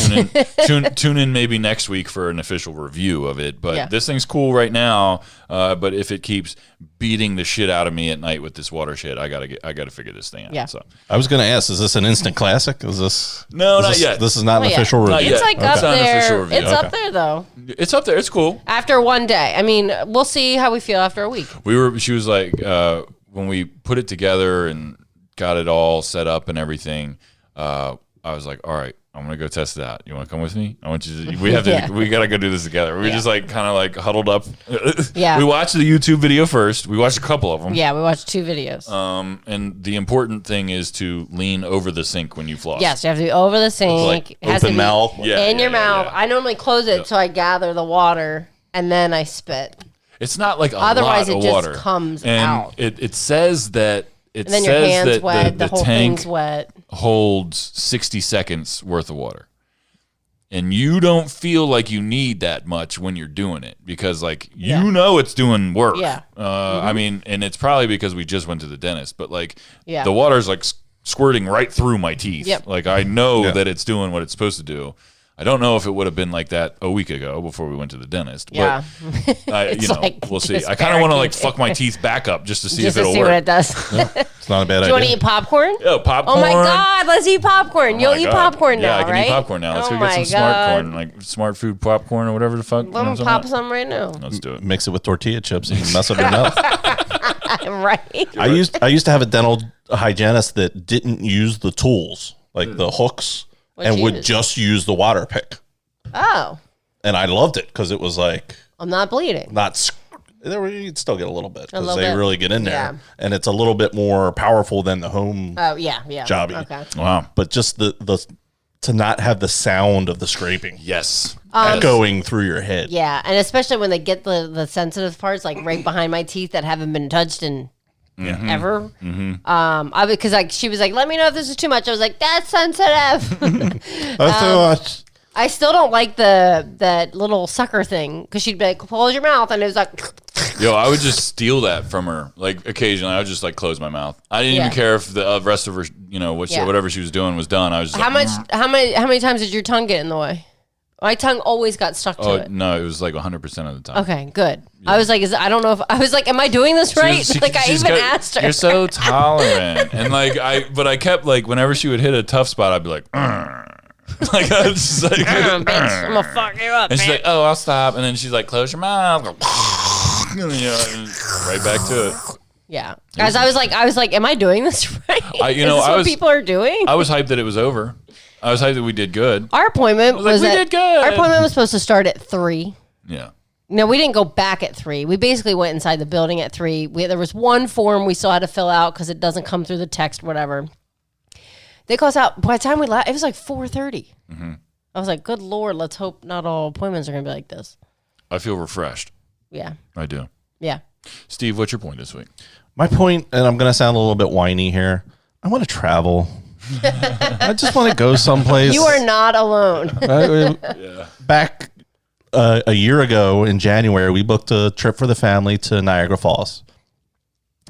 tune in maybe next week for an official review of it. But Yeah. this thing's cool right now. But if it keeps beating the shit out of me at night with this water shit, I gotta figure this thing out. Yeah. So I was going to ask, is this an instant classic? Is this? No, is not this- yet. This is not an Not yet. official Not review. yet. It's like Okay. up It's not an official there. review. It's up there though. it's up there. It's cool. After 1 day, I mean, we'll see how we feel after a week. She was like, when we put it together and got it all set up and everything, I was like, all right, I'm gonna go test it out. You want to come with me? I want you to. We have to. Yeah. We gotta go do this together. We just like kind of like huddled up. Yeah. We watched the YouTube video first. We watched a couple of them. Yeah, we watched 2 videos. And the important thing is to lean over the sink when you floss. Yes, you have to be over the sink. Like It has to open be mouth. Yeah, in your yeah, mouth. yeah. I normally close it so I gather the water and then I spit. It's not like a Otherwise, lot it of just water. comes and out. It says that. It And then your says hand's that wet. The whole tank thing's wet. holds 60 seconds worth of water. And you don't feel like you need that much when you're doing it because, like, Yeah. you know it's doing work. Yeah. I mean, and it's probably because we just went to the dentist, but, like, Yeah. the water's, like, squirting right through my teeth. Yep. Like, I know Yeah. that it's doing what it's supposed to do. I don't know if it would have been like that a week ago before we went to the dentist. Yeah. But, It's like we'll see. just I kind of want to, like, barricaded. fuck my teeth back up just to see Just if to it'll see work. what it does. It's not a bad Do you want to idea. eat popcorn? Yeah, popcorn. Oh my God, let's eat popcorn. You'll my eat God. popcorn now, Yeah, I can right? eat popcorn now. Let's Oh go get my some smart God. corn, like smart food popcorn or whatever the fuck. you know Let me what I'm pop talking some right now. about? Let's do it. Mix it with tortilla chips and you mess up your mouth. Right? I used to have a dental hygienist that didn't use the tools, like the hooks, What'd and you would use? just use the water pick. Oh, And I loved it because it was like I'm not bleeding. you'd still get a little bit because little they bit? really get in there. Yeah. And it's a little bit more powerful than the home Oh, yeah. jobby. Okay. Wow. But just the to not have the sound of the scraping Yes. echoing through your head. Yeah, and especially when they get the sensitive parts, like right behind my teeth that haven't been touched in ever. I because like she was like, "Let me know if this is too much." I was like, "That's sensitive." That's too much. I still don't like that little sucker thing because she'd be like, "Close your mouth," and it was like, Yo, I would just steal that from her. Like occasionally, I would just like close my mouth. I didn't even Yeah. care if the rest of her, Yeah. whatever she was doing was done. I was just "How like, much? How many times did your tongue get in the way?" My tongue always got stuck to it. No, it was like 100% of the time. Okay, good. Yeah. I was like, I don't know if I was like, am I doing this right? I even asked her. You're so tolerant, and but I kept like, whenever she would hit a tough spot, I'd be like, like I was just like, bitch, I'm gonna fuck you up. And she's like, oh, I'll stop, and then she's like, close your mouth, and right back to it. Yeah, guys, I was like, am I doing this right? Is this what people are doing? I was hyped that it was over. I was hyped that we did good. Our appointment was we did good. Our appointment was supposed to start at 3. Yeah. No, we didn't go back at 3. We basically went inside the building at 3. There was one form we still had to fill out because it doesn't come through the text, whatever. They called us out. By the time we left, it was like 4:30. Mm-hmm. I was like, good Lord, let's hope not all appointments are going to be like this. I feel refreshed. Yeah. I do. Yeah. Steve, what's your point this week? My point, and I'm going to sound a little bit whiny here, I want to travel. I just want to go someplace. You are not alone. Back a year ago in January, we booked a trip for the family to Niagara Falls.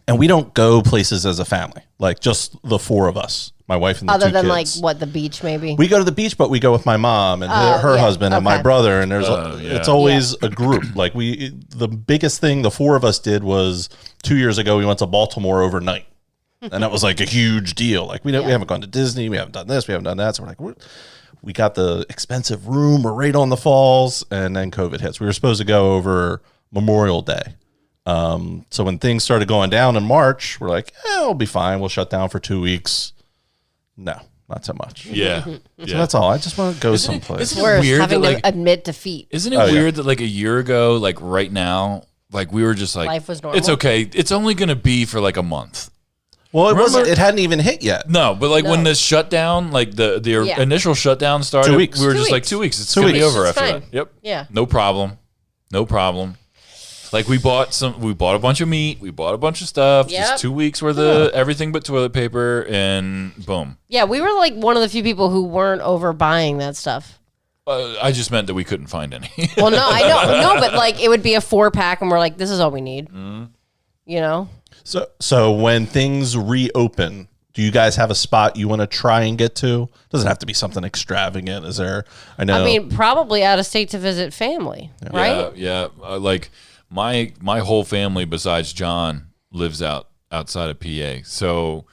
And we don't go places as a family, like just the 4 of us, my wife and the 2 kids. Other than like, what, the beach maybe? We go to the beach, but we go with my mom and her husband and my brother. And it's always a group. Like the biggest thing the 4 of us did was 2 years ago, we went to Baltimore overnight. And that was like a huge deal. Like we haven't gone to Disney. We haven't done this. We haven't done that. So we're like, we got the expensive room. We're right on the falls. And then COVID hits. We were supposed to go over Memorial Day. So when things started going down in March, we're like, it'll be fine. We'll shut down for 2 weeks. No, not so much. Yeah. So that's all. I just want to go someplace. It's worse weird having that, to admit defeat. Isn't it weird that like a year ago, like right now, like we were just like, life was normal. It's okay. It's only going to be for like a month. Well, it hadn't even hit yet. No, but like when the shutdown, like the initial shutdown started, 2 weeks. we were 2 just like weeks. 2 weeks. It's 2 going to be weeks. over It's after fine. that. Yep. Yeah. No problem. Like we bought a bunch of meat, we bought a bunch of stuff, just 2 weeks worth of everything but toilet paper, and boom. Yeah, we were like one of the few people who weren't overbuying that stuff. I just meant that we couldn't find any. Well, no, I know. No, but like it would be a 4-pack and we're like, this is all we need. Mm-hmm. You know? So when things reopen, do you guys have a spot you want to try and get to? Doesn't have to be something extravagant. Is there? I mean, probably out of state to visit family, right? Yeah. Like my whole family besides John lives outside of PA. So,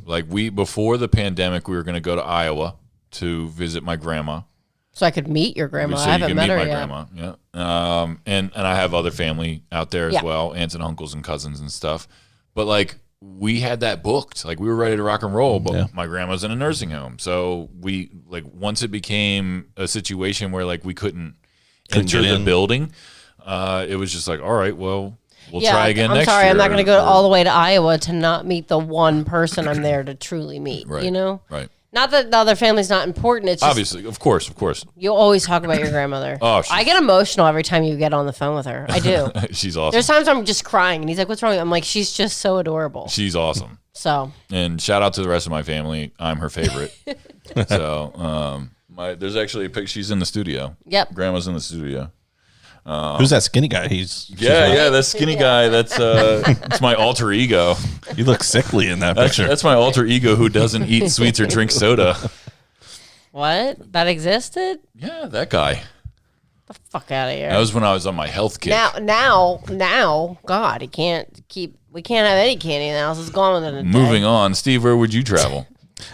like before the pandemic, we were going to go to Iowa to visit my grandma. So I could meet your grandma. So I haven't met her yet. Grandma, yeah. And I have other family out there as well, aunts and uncles and cousins and stuff. But like we had that booked, like we were ready to rock and roll. But my grandma's in a nursing home, so we like once it became a situation where like we couldn't enter the building, it was just like, all right, well, we'll try again next year. I'm not going to go all the way to Iowa to not meet the one person I'm there to truly meet. Right. You know, right. Not that the other family's not important. It's just, obviously, of course. You always talk about your grandmother. I get emotional every time you get on the phone with her. I do. She's awesome. There's times I'm just crying, and he's like, "What's wrong?" I'm like, "She's just so adorable." She's awesome. So, and shout out to the rest of my family. I'm her favorite. So, there's actually a picture. She's in the studio. Yep. Grandma's in the studio. Who's that skinny guy? That skinny guy. That's it's my alter ego. You look sickly in that picture. That's my alter ego who doesn't eat sweets or drink soda. What? That existed? Yeah, that guy. The fuck out of here. That was when I was on my health kick. Now, God, we can't have any candy in the house. It's gone within a day. Moving on, Steve, where would you travel?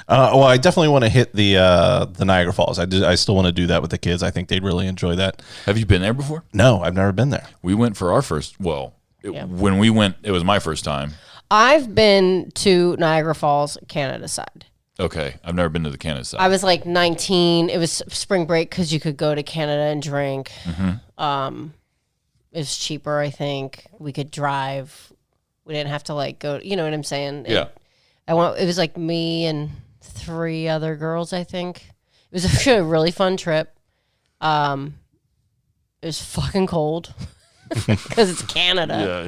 Well, I definitely want to hit the Niagara Falls. I still want to do that with the kids. I think they'd really enjoy that. Have you been there before? No, I've never been there. We went for our first. Well, when we went, it was my first time. I've been to Niagara Falls, Canada side. Okay, I've never been to the Canada side. I was like 19. It was spring break because you could go to Canada and drink. Mm-hmm. It was cheaper, I think. We could drive. We didn't have to like go. You know what I'm saying? Yeah. It was like me and 3 other girls, I think. It was actually a really fun trip. It was fucking cold because it's Canada.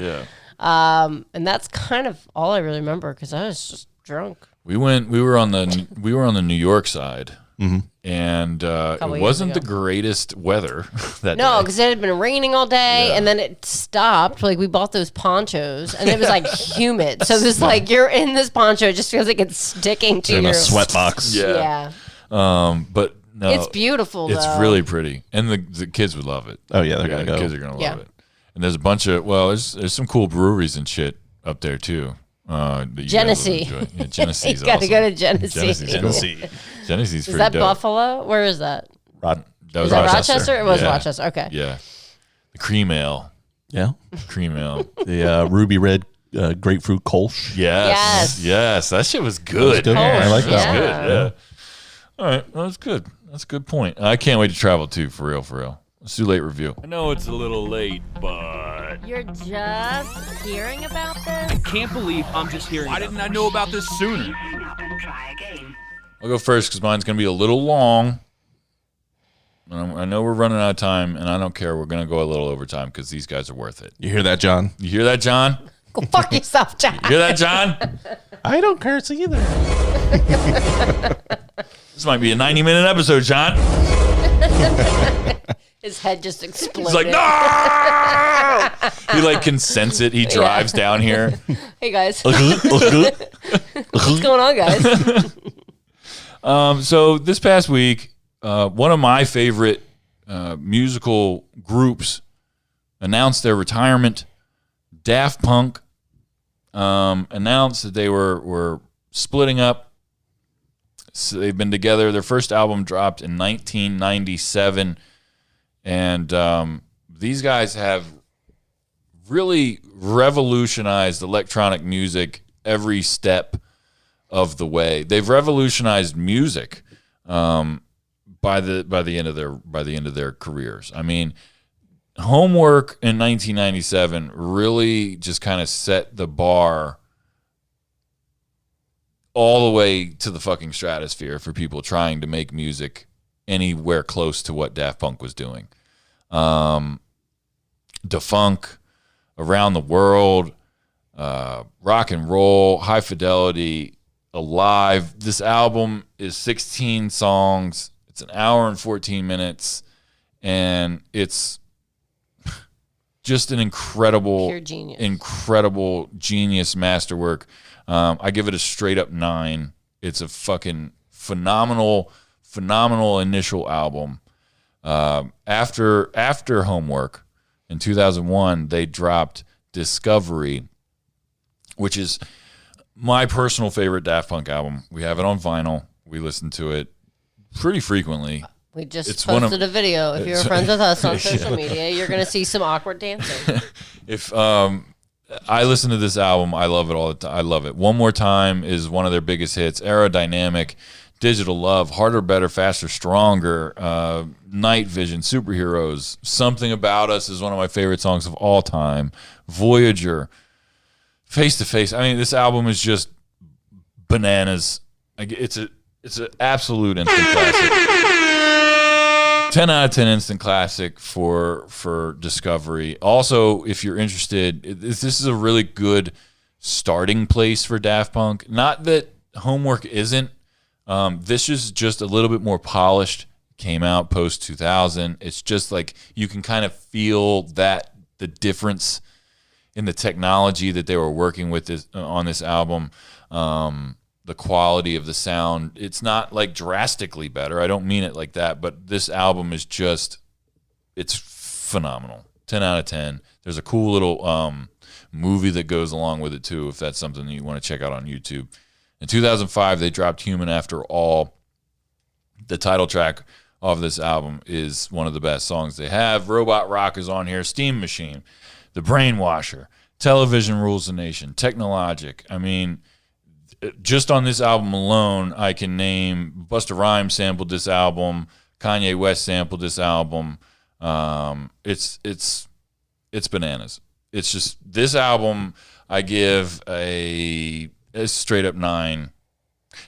Yeah. And that's kind of all I really remember because I was just drunk. We were on the New York side. Mm-hmm. And it wasn't the greatest weather that day. No, because it had been raining all day, and then it stopped. Like, we bought those ponchos, and it was, like, humid. So it was like, you're in this poncho. It just feels like it's sticking to in your... a sweat box. Yeah. But No, It's beautiful, It's though. really pretty, and the kids would love it. Oh yeah, they're gonna The go. kids are gonna love Yeah. it. And there's a bunch of there's some cool breweries and shit up there too. That you Genesee. gotta enjoy. Yeah, Genesee's You gotta awesome. go to Genesee. Genesee's cool. Tennessee. Genesee's Is pretty that dope. Buffalo? Where is that? Rod. That Is that Rochester? It was Yeah. Rochester. Okay. Yeah, the cream ale. Yeah. Cream ale. The ruby red grapefruit Kolsch. Yes. That shit was good. good. I like that Yeah. one. Good. Yeah. All right. Well, that's good. That's a good point. I can't wait to travel too. For real. Let's do late review. I know it's a little late, but You're just hearing about this? Can't believe I'm just hearing. Why didn't I know about this sooner? I'll go first because mine's going to be a little long. I know we're running out of time, and I don't care. We're going to go a little over time because these guys are worth it. You hear that, John? You hear that, John? Go fuck yourself, Jack. You hear that, John? I don't curse either. This might be a 90-minute episode, John. His head just exploded. He's like, no! He like can sense it. He drives down here. Hey guys, what's going on, guys? So this past week, one of my favorite musical groups announced their retirement. Daft Punk announced that they were splitting up. So they've been together. Their first album dropped in 1997. And these guys have really revolutionized electronic music every step of the way. They've revolutionized music by the end of their careers. I mean, Homework in 1997 really just kind of set the bar all the way to the fucking stratosphere for people trying to make music anywhere close to what Daft Punk was doing. Defunk, Around the World, Rock and Roll, High Fidelity, Alive. This album is 16 songs. It's an hour and 14 minutes, and it's just an incredible genius masterwork. I give it a straight up 9. It's a fucking phenomenal initial album. After Homework in 2001, they dropped Discovery, which is my personal favorite Daft Punk album. We have it on vinyl. We listen to it pretty frequently. We just It's posted a video. If you're friends with us on social media, you're going to see some awkward dancing. If I listen to this album, I love it all the time. I love it. One More Time is one of their biggest hits. Aerodynamic, Digital Love, Harder, Better, Faster, Stronger, Night Vision, Superheroes, Something About Us is one of my favorite songs of all time. Voyager, Face to Face. I mean, this album is just bananas. It's an absolute instant classic. 10 out of 10 instant classic for Discovery. Also, if you're interested, this is a really good starting place for Daft Punk. Not that Homework isn't. This is just a little bit more polished. Came out post 2000. It's just like you can kind of feel that the difference in the technology that they were working with on this album. The quality of the sound, it's not like drastically better. I don't mean it like that, but this album is just, it's phenomenal. 10 out of 10. There's a cool little movie that goes along with it too, if that's something that you want to check out on YouTube. In 2005, they dropped Human After All. The title track of this album is one of the best songs they have. Robot Rock is on here. Steam Machine, The Brainwasher, Television Rules the Nation, Technologic. I mean, just on this album alone, I can name Busta Rhymes sampled this album, Kanye West sampled this album. It's bananas. It's just this album. I give a straight up 9.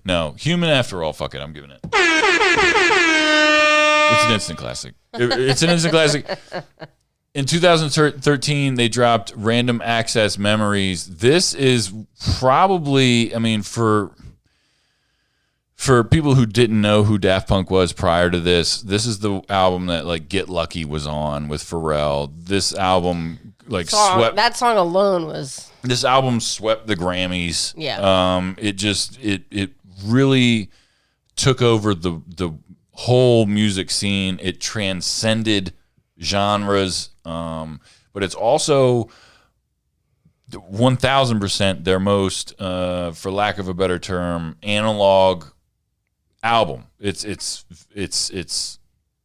No, Human After All. Fuck it, I'm giving it. It's an instant classic. It's an instant classic. In 2013, they dropped Random Access Memories. This is probably, I mean, for people who didn't know who Daft Punk was prior to this is the album that like Get Lucky was on with Pharrell. This album like swept. That song alone was. This album swept the Grammys. Yeah. It really took over the whole music scene. It transcended genres, but it's also 1,000% their most, for lack of a better term, analog album. It's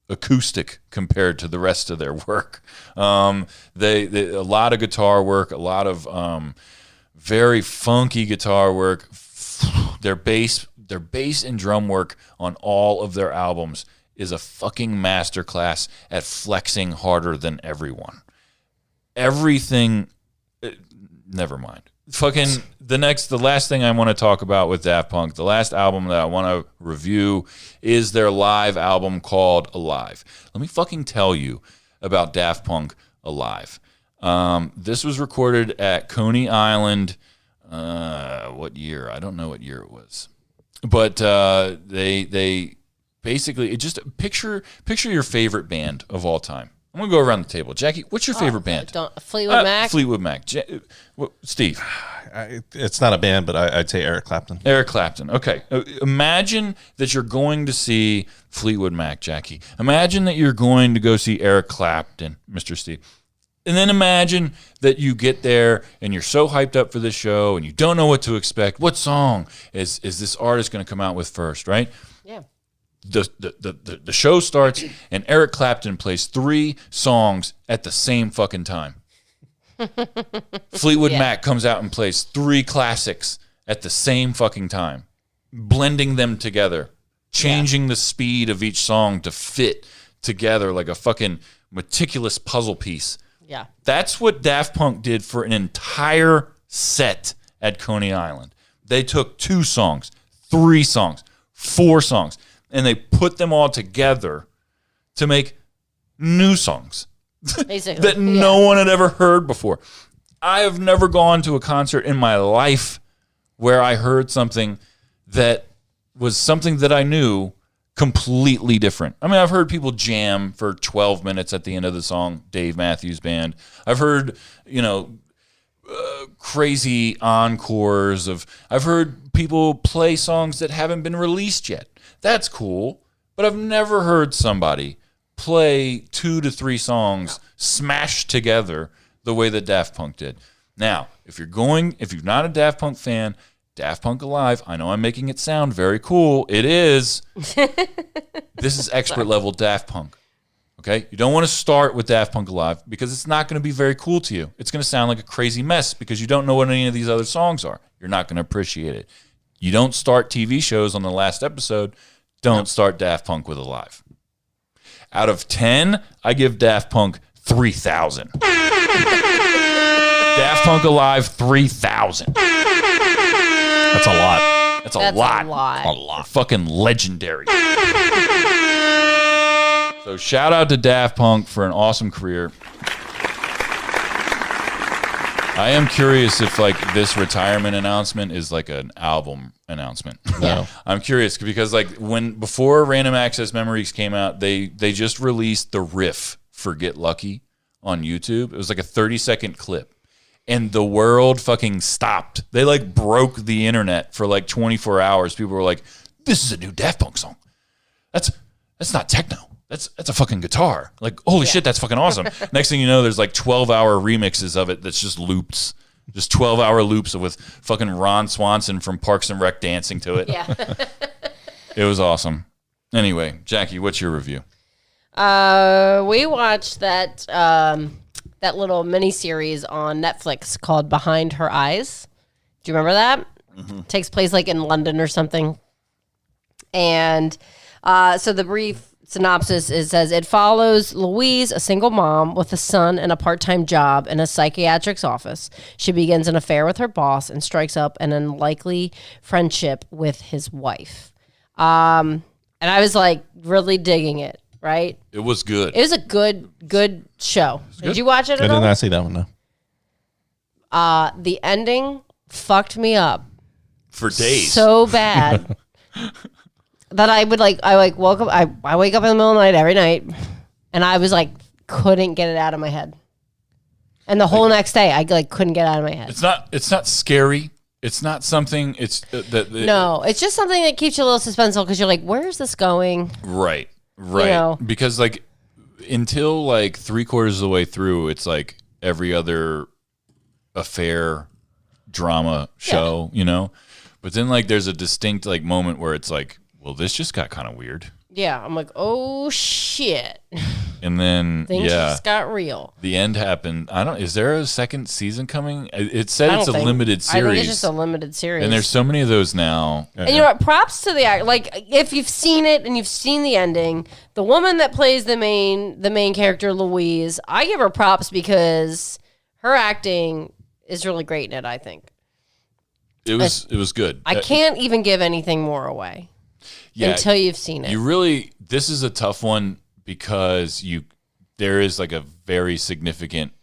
acoustic compared to the rest of their work. They a lot of guitar work, a lot of very funky guitar work. Their bass and drum work on all of their albums is a fucking masterclass at flexing harder than everyone. Everything, never mind. Fucking the last thing I want to talk about with Daft Punk, the last album that I want to review is their live album called Alive. Let me fucking tell you about Daft Punk Alive. This was recorded at Coney Island. What year? I don't know what year it was, but they basically just picture your favorite band of all time. I'm gonna go around the table. Jackie, what's your favorite band? Fleetwood Mac. Fleetwood Mac. Steve. It's not a band, but I'd say Eric Clapton. Eric Clapton. Okay. Imagine that you're going to see Fleetwood Mac, Jackie. Imagine that you're going to go see Eric Clapton, Mr. Steve. And then imagine that you get there and you're so hyped up for this show and you don't know what to expect. What song is this artist going to come out with first, right? Yeah. The show starts and Eric Clapton plays 3 songs at the same fucking time. Fleetwood Mac comes out and plays 3 classics at the same fucking time, blending them together, changing the speed of each song to fit together like a fucking meticulous puzzle piece. Yeah. That's what Daft Punk did for an entire set at Coney Island. They took 2 songs, 3 songs, 4 songs, and they put them all together to make new songs Basically, that no one had ever heard before. I have never gone to a concert in my life where I heard something that was something that I knew completely different. I mean, I've heard people jam for 12 minutes at the end of the song, Dave Matthews Band. I've heard, crazy encores I've heard people play songs that haven't been released yet. That's cool, but I've never heard somebody play 2 to 3 songs smashed together the way that Daft Punk did. Now, if you're not a Daft Punk fan, Daft Punk Alive, I know I'm making it sound very cool. It is. This is expert level Daft Punk. Okay? You don't want to start with Daft Punk Alive because it's not going to be very cool to you. It's going to sound like a crazy mess because you don't know what any of these other songs are. You're not going to appreciate it. You don't start TV shows on the last episode. Don't start Daft Punk with Alive. Out of 10, I give Daft Punk 3,000. Daft Punk Alive, 3,000. That's a lot. That's a lot. A lot. They're fucking legendary. So shout out to Daft Punk for an awesome career. I am curious if this retirement announcement is like an album announcement. No. I'm curious because before Random Access Memories came out, they just released the riff for Get Lucky on YouTube. It was like a 30-second clip. And the world fucking stopped. They broke the internet for 24 hours. People were like, "This is a new Daft Punk song. That's not techno. That's a fucking guitar. Holy shit, that's fucking awesome." Next thing you know, there's 12-hour remixes of it that's just loops. Just 12-hour loops with fucking Ron Swanson from Parks and Rec dancing to it. Yeah. It was awesome. Anyway, Jackie, what's your review? We watched that little mini series on Netflix called Behind Her Eyes. Do you remember that? Mm-hmm. It takes place in London or something. And so the brief synopsis says it follows Louise, a single mom with a son and a part-time job in a psychiatric's office. She begins an affair with her boss and strikes up an unlikely friendship with his wife. And I was really digging it. Right? It was good. It was a good show. Did you watch it I at did all? not see that one, no. The ending fucked me up For days. so bad that I would woke up. I wake up in the middle of the night every night, and I was couldn't get it out of my head. And the whole next day, I couldn't get it out of my head. It's not scary. It's not something. It's No, it's just something that keeps you a little suspenseful because you're like, where's this going? Right. Because like until like 3/4 of the way through, it's like every other affair drama show, But then like there's a distinct like moment where it's like, well, this just got kind of weird. Yeah, I'm like, oh shit. And then Things just got real. The end happened. Is there a second season coming? It said it's a limited series. I think it's just a limited series. And there's so many of those now. And you know what? Props to the act. Like if you've seen it and you've seen the ending, the woman that plays the main character, Louise, I give her props because her acting is really great in it, I think. It was good. I can't even give anything more away. Until you've seen it. This is a tough one because there is like a very significant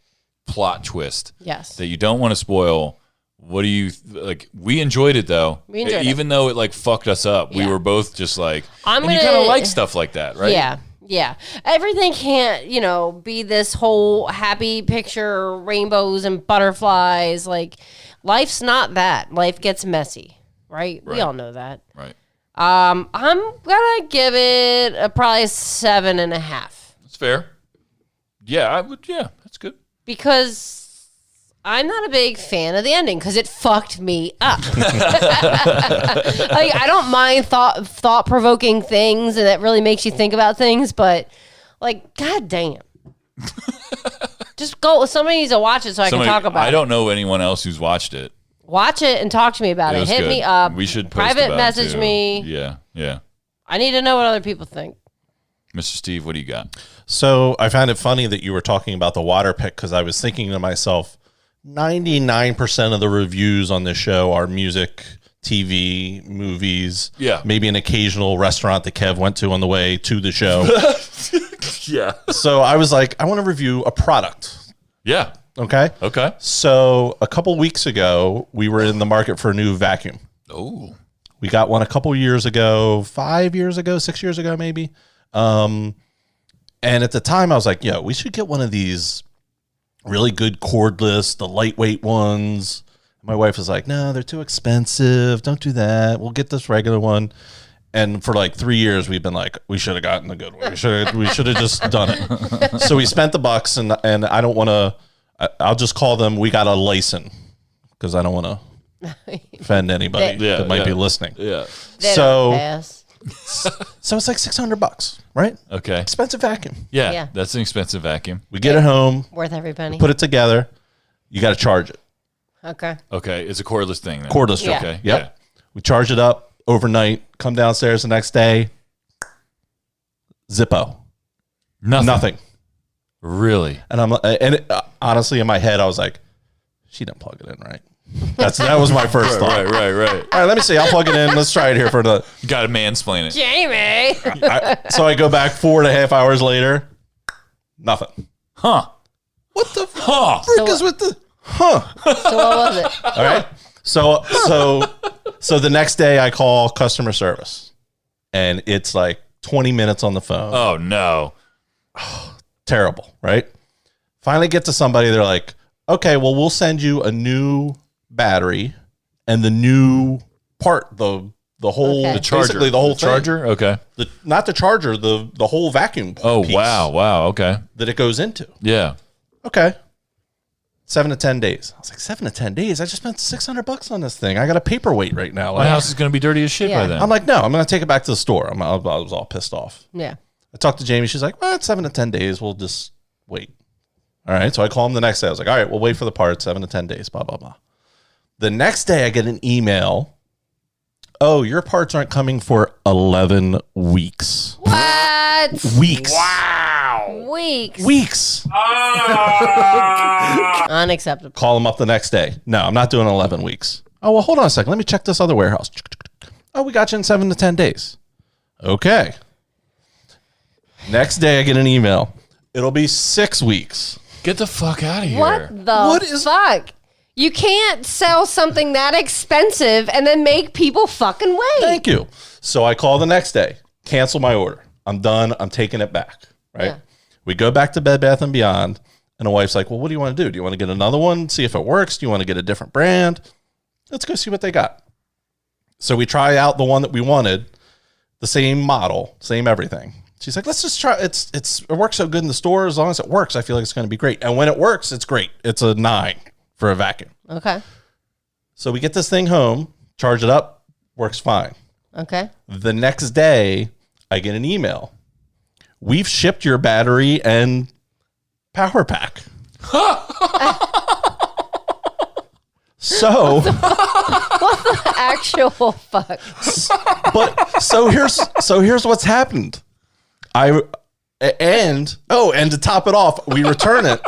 plot twist. Yes. That you don't want to spoil. What do you like? We enjoyed it though. We enjoyed it. Even though it like fucked us up. We were both just like, you kind of like stuff like that, right? Yeah. Yeah. Everything can't, be this whole happy picture, rainbows and butterflies. Like life's not that. Life gets messy, right? We all know that. Right. I'm gonna give it probably 7.5. That's fair. Yeah, I would. Yeah, that's good. Because I'm not a big fan of the ending because it fucked me up. Like I don't mind thought provoking things and that really makes you think about things, but like, goddamn. Just go. Somebody needs to watch it so I can talk about it. I don't know anyone else who's watched it. Watch it and talk to me about it. Hit good. me up. We should post private about message it me. Yeah. I need to know what other people think. Mr. Steve, what do you got? So I found it funny that you were talking about the water pick because I was thinking to myself, 99% of the reviews on this show are music, TV, movies. Yeah. Maybe an occasional restaurant that Kev went to on the way to the show. Yeah. So I was like, I want to review a product. Yeah. Okay. So a couple weeks ago, we were in the market for a new vacuum. Oh. We got one a couple years ago, 5 years ago, 6 years ago, maybe. And at the time, I was like, we should get one of these really good cordless, the lightweight ones. My wife was like, no, they're too expensive. Don't do that. We'll get this regular one. And for like 3 years, we've been like, we should have gotten the good one. We should have just done it. So we spent the bucks, and I don't want to. I'll just call them. We got a license because I don't want to offend anybody that might be listening. Yeah. So it's like $600, right? Okay. Expensive vacuum. Yeah. That's an expensive vacuum. We get it home, Worth every penny. put it together. You got to charge it. Okay. It's a cordless thing. Then. Cordless. Yeah. Okay. Yep. Yeah. We charge it up overnight. Come downstairs the next day. Zippo. Nothing. Really? And honestly, in my head, I was like, she didn't plug it in, right? That was my first thought. Right. All right, let me see. I'll plug it in. Let's try it here for the. You got to mansplain it. Jamie. So I go back 4.5 hours later. Nothing. Huh. What the frick is with the? So what was it? All right. So the next day I call customer service, and it's like 20 minutes on the phone. Oh no. Terrible, right? Finally get to somebody. They're like, okay, well, we'll send you a new battery and the new part, the whole, Okay. The charger. basically the whole thing. Charger? Okay. Not the charger, the whole vacuum. Oh, piece wow. Okay. that it goes into. Yeah. Okay. 7 to 10 days. I was like, 7 to 10 days? I just spent $600 on this thing. I got a paperweight right now. My house is going to be dirty as shit by then. I'm like, no, I'm going to take it back to the store. I was all pissed off. Yeah. I talked to Jamie. She's like, well, it's 7 to 10 days. We'll just wait. All right. So I call him the next day. I was like, all right, we'll wait for the part. 7 to 10 days, blah, blah, blah. The next day I get an email. Oh, your parts aren't coming for 11 weeks. What? Weeks. Wow. Weeks. Unacceptable. Call him up the next day. No, I'm not doing 11 weeks. Oh, well, hold on a second. Let me check this other warehouse. Oh, we got you in 7 to 10 days. Okay. Next day I get an email. It'll be 6 weeks. Get the fuck out of here. What the fuck? You can't sell something that expensive and then make people fucking wait. Thank you. So I call the next day. Cancel my order. I'm done. I'm taking it back. Right? Yeah. We go back to Bed Bath & Beyond. And the wife's like, well, what do you want to do? Do you want to get another one? See if it works? Do you want to get a different brand? let's go see what they got. So we try out the one that we wanted, the same model, same everything. She's like, let's just try. It works so good in the store. As long as it works, I feel like it's going to be great. And when it works, it's great. It's a 9 for a vacuum. Okay. So we get this thing home, charge it up, works fine. Okay. The next day, I get an email. We've shipped your battery and power pack. So What the actual fuck? But here's what's happened. And to top it off, we return it,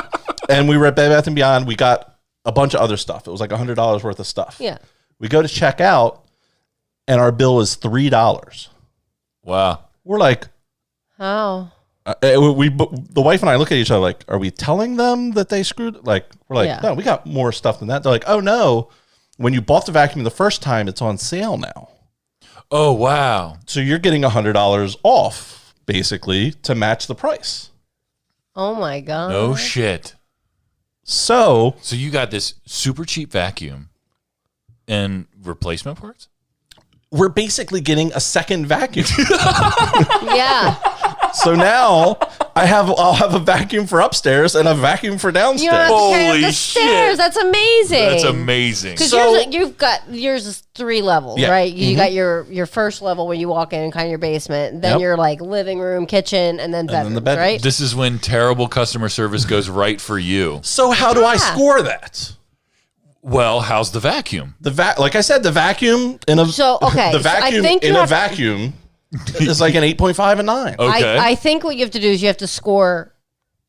and we were at Bed Bath & Beyond. We got a bunch of other stuff. It was like $100 worth of stuff. Yeah. We go to check out, and our bill is $3. Wow. We're like, Oh. the wife and I look at each other like, are we telling them that they screwed? Like, we're like, Yeah. no, we got more stuff than that. They're like, oh no, when you bought the vacuum the first time, it's on sale now. Oh, wow. So you're getting $100 off, basically, to match the price. Oh my god. No shit. So So you got this super cheap vacuum and replacement parts? we're basically getting a second vacuum. Yeah. So now I'll have a vacuum for upstairs and a vacuum for You don't downstairs. have to carry up Holy the stairs. shit. That's amazing. That's amazing. Because So- you've got yours is 3 levels, Yeah. right? You got your first level when you walk in, kind of your basement. Then Yep. your like living room, kitchen, and then bedrooms, the bedroom. right? This is when terrible customer service goes right for you. So how do I Yeah. score that? Well, how's the vacuum? Like I said, the vacuum in a So, okay, the so I vacuum think you in a have- vacuum is like an 8.5 and 9. Okay. I think what you have to do is you have to score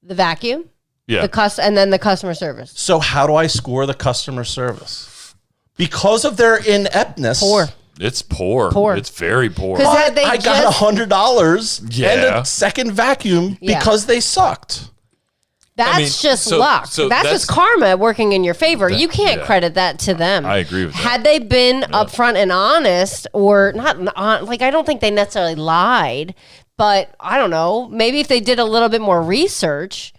the vacuum, yeah. and then the customer service. So how do I score the customer service? Because of their ineptness. Poor. It's poor. Poor. It's very poor. 'Cause But they I got just- $100 and Yeah. a second vacuum Yeah. because they sucked. That's mean, just so- luck. so that's that's- just karma working in your favor. You can't yeah. credit that to them. I agree with that. Had they been upfront and honest, or not, like I don't think they necessarily lied, but I don't know. Maybe if they did a little bit more research,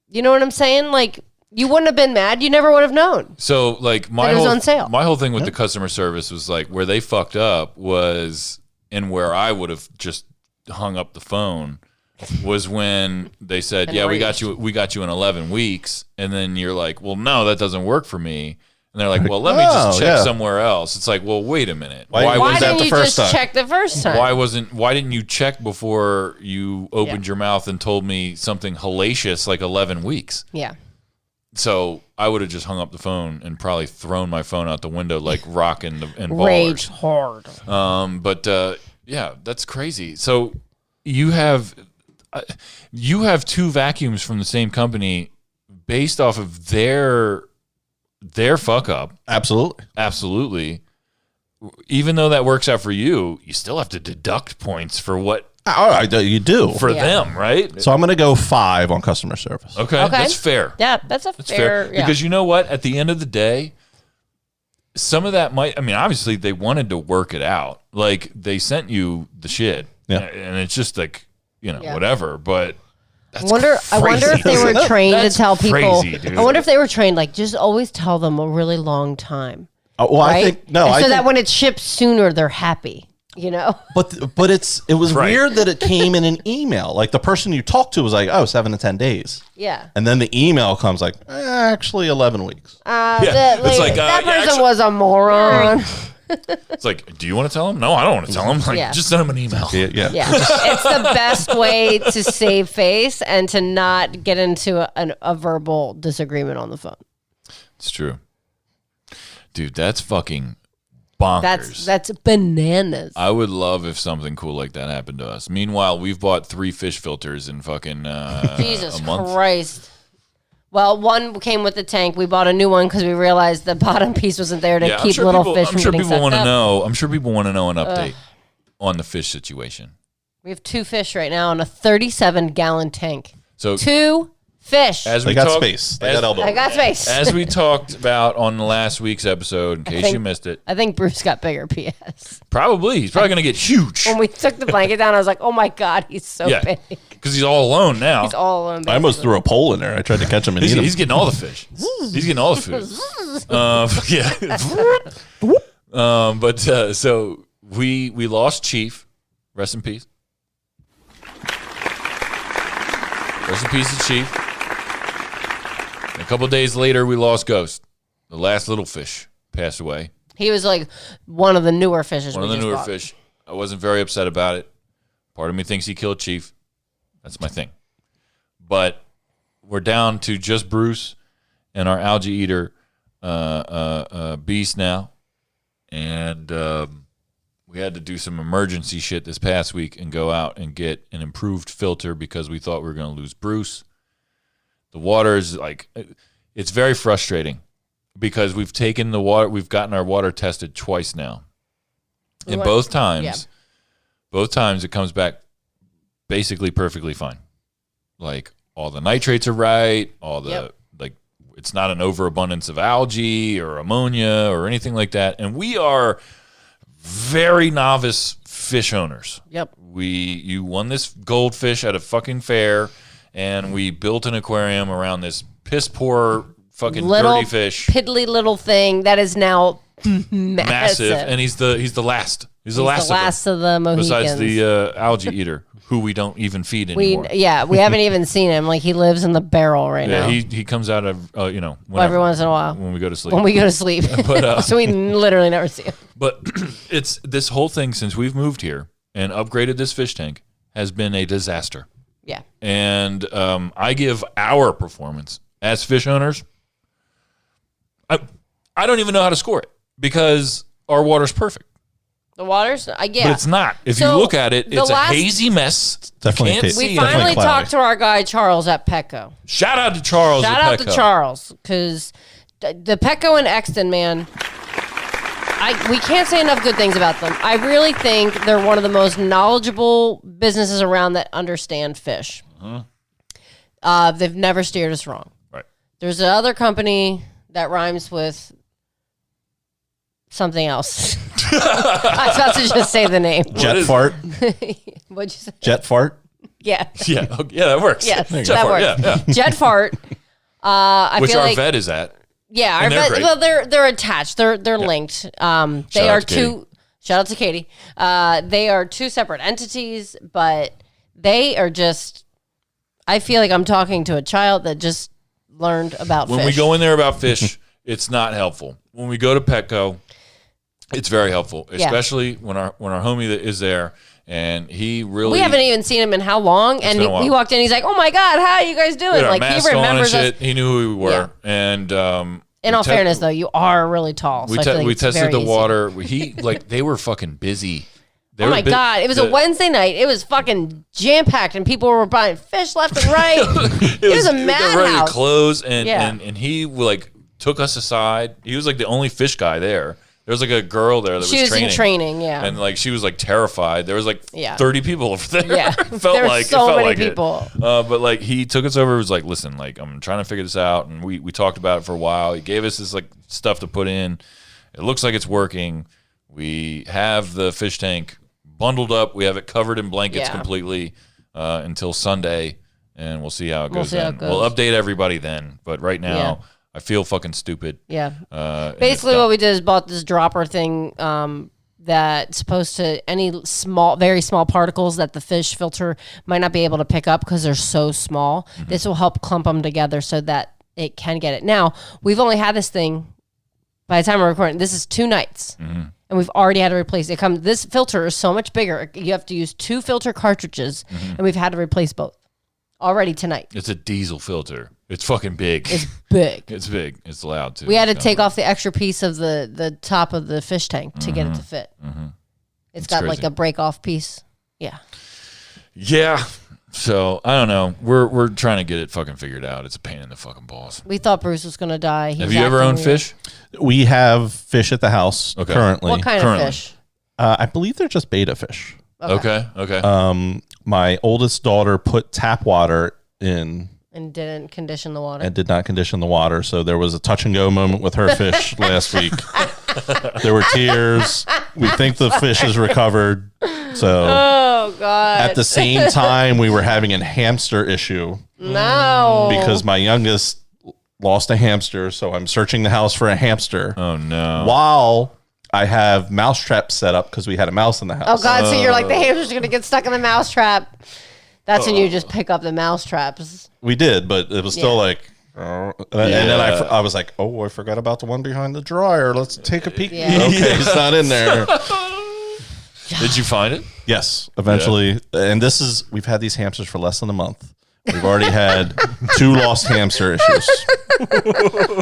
you know what I'm saying? Like you wouldn't have been mad. You never would have known. So like my It was whole on sale. my whole thing with the customer service was like where they fucked up was, and where I would have just hung up the phone was when they said, And "Yeah, we raged. got you in 11 weeks," and then you're like, "Well, no, that doesn't work for me." And they're like, "Well, let me just Oh, check yeah. somewhere else." It's like, "Well, wait a minute. Why Why was that didn't the you first just time? check the first time? Why didn't you check before you opened your mouth and told me something hellacious like 11 weeks?" Yeah. So I would have just hung up the phone and probably thrown my phone out the window like Rock and Rage Ballers. hard. But yeah, that's crazy. So you have 2 vacuums from the same company based off of their fuck up. Absolutely. Absolutely. Even though that works out for you, you still have to deduct points for what You do. for Yeah. them, right? So I'm going to go 5 on customer service. Okay, that's fair. Yeah, that's a That's fair. fair. Yeah. Because you know what? At the end of the day, some of that might, I mean, obviously they wanted to work it out. Like they sent you the shit. Yeah. And it's just like, Yeah. whatever. But that's I wonder if they were That's trained to That's tell people. crazy, dude. I wonder if they were trained like just always tell them a really long time. Well, Right? I think no. And I so that think, when it ships sooner, they're happy. You know. but it was Right. weird that it came in an email. Like the person you talked to was like, 7 to 10 days, Yeah. and then the email comes like, actually 11 weeks. Yeah, it's like, that yeah, person actually- was a moron. It's like, do you want to tell them? No, I don't want to tell them. Like, Yeah. just send them an email. Yeah. Yeah, it's the best way to save face and to not get into a verbal disagreement on the phone. It's true. Dude, that's fucking bonkers. That's bananas. I would love if something cool like that happened to us. Meanwhile, we've bought 3 fish filters in fucking Jesus a month. Christ. Well, one came with the tank. We bought a new one because we realized the bottom piece wasn't there to Yeah, keep little fish I'm from sure getting people sucked want to up. know. I'm sure people want to know an update on the fish situation. We have 2 fish right now in a 37-gallon tank. So 2 fish. as They we got talked, space. They as, got elbow. I got space. as we talked about on last week's episode, in case think- you missed it, I think Bruce got bigger. P.S. probably he's probably going to get huge. When we took the blanket down, I was like, "Oh my god, he's so Yeah. big." because he's all alone now. He's all alone. I almost threw a pole in there. I tried to catch him and eat him. He's getting all the fish. He's getting all the food. So we lost Chief. Rest in peace. Rest in peace to Chief. And a couple days later, we lost Ghost. The last little fish passed away. He was like one of the newer fishes. One of the newer fish. I wasn't very upset about it. Part of me thinks he killed Chief. That's my thing. But we're down to just Bruce and our algae eater Beast now. And we had to do some emergency shit this past week and go out and get an improved filter because we thought we were going to lose Bruce. The water is like, it's very frustrating because we've taken the water, we've gotten our water tested twice now. And both times it comes back basically perfectly fine. Like all the nitrates are right, all the like it's not an overabundance of algae or ammonia or anything like that. And we are very novice fish owners. Yep. You won this goldfish at a fucking fair, and we built an aquarium around this piss poor fucking dirty fish. Piddly little thing that is now massive. And he's the last. He's the last of the Mohicans. Besides the algae eater, who we don't even feed anymore. We haven't even seen him. Like he lives in the barrel right now. Yeah, he comes out of whenever, every once in a while when we go to sleep. But, so we literally never see him. But it's this whole thing since we've moved here and upgraded this fish tank has been a disaster. Yeah. And I give our performance as fish owners, I don't even know how to score it because our water's perfect. The water's, But it's not. If you look at it, it's a hazy mess. Definitely. We finally talked to our guy Charles at Petco. Shout out to Charles. Shout out to Charles because the Petco in Exton, man. We can't say enough good things about them. I really think they're one of the most knowledgeable businesses around that understand fish. They've never steered us wrong. Right. There's another company that rhymes with something else. I was about to just say the name. Jet fart. What'd you say? Jet fart. Yeah. Yeah, that works. Yes, Jet that fart, works. Yeah. Jet fart. Which feel our like, vet is at. Yeah, our And they're vet. great. Well, they're attached. They're linked. They Shout are out to Katie. two. Shout out to Katie. They are two separate entities, but they are just. I feel like I'm talking to a child that just learned about When fish. we go in there about fish, it's not helpful. When we go to Petco, it's very helpful, especially when our homie that is there, and he really. We haven't even seen him in how long, and been a while. he walked in. He's like, "Oh my god, how are you guys doing?" We had our Like mask he on and remembers us. shit. He knew who we were, Yeah. and In all fairness, though, you are really tall. So I feel like we it's tested very the easy. water. They were fucking busy. Oh my god! It was a Wednesday night. It was fucking jam packed, and people were buying fish left and right. it was a They were ready to madhouse. close, and he like took us aside. He was like the only fish guy there. There was like a girl there that She was in training, yeah. and like she was like terrified. There was like 30 people over there. Yeah, It there were so many like people. But like he took us over. Was like, listen, like I'm trying to figure this out, and we talked about it for a while. He gave us this like stuff to put in. It looks like it's working. We have the fish tank bundled up. We have it covered in blankets completely until Sunday, and we'll see how it goes. We'll update everybody then. But right now, I feel fucking stupid. Yeah. Basically, what we did is bought this dropper thing that's supposed to any very small particles that the fish filter might not be able to pick up because they're so small. Mm-hmm. This will help clump them together so that it can get it. Now, we've only had this thing. By the time we're recording, this is 2 nights. Mm-hmm. And we've already had to replace it. This filter is so much bigger. You have to use 2 filter cartridges, and we've had to replace both already tonight. It's a diesel filter. It's fucking big. It's big. It's big. It's loud too. We had to take off the extra piece of the top of the fish tank to get it to fit. It's got crazy. like a break off piece. Yeah. Yeah. So I don't know. We're trying to get it fucking figured out. It's a pain in the fucking balls. We thought Bruce was gonna die. Have you ever owned fish? We have fish at the house currently. What kind of fish? I believe they're just betta fish. Okay. My oldest daughter put tap water in And didn't condition the water. and did not condition the water. So there was a touch and go moment with her fish last week. There were tears. We think the fish is recovered. So Oh God! At the same time, we were having a hamster issue. No, because my youngest lost a hamster, so I'm searching the house for a hamster. Oh no! While I have mouse traps set up because we had a mouse in the house. Oh God! So you're like, the hamster's gonna get stuck in the mouse trap. That's when you just pick up the mouse traps. We did, but it was still like. And then I was like, oh, I forgot about the one behind the dryer. Let's take a peek. Yeah. Okay, it's not in there. Did you find it? Yes, eventually. Yeah. And we've had these hamsters for less than a month. We've already had 2 lost hamster issues.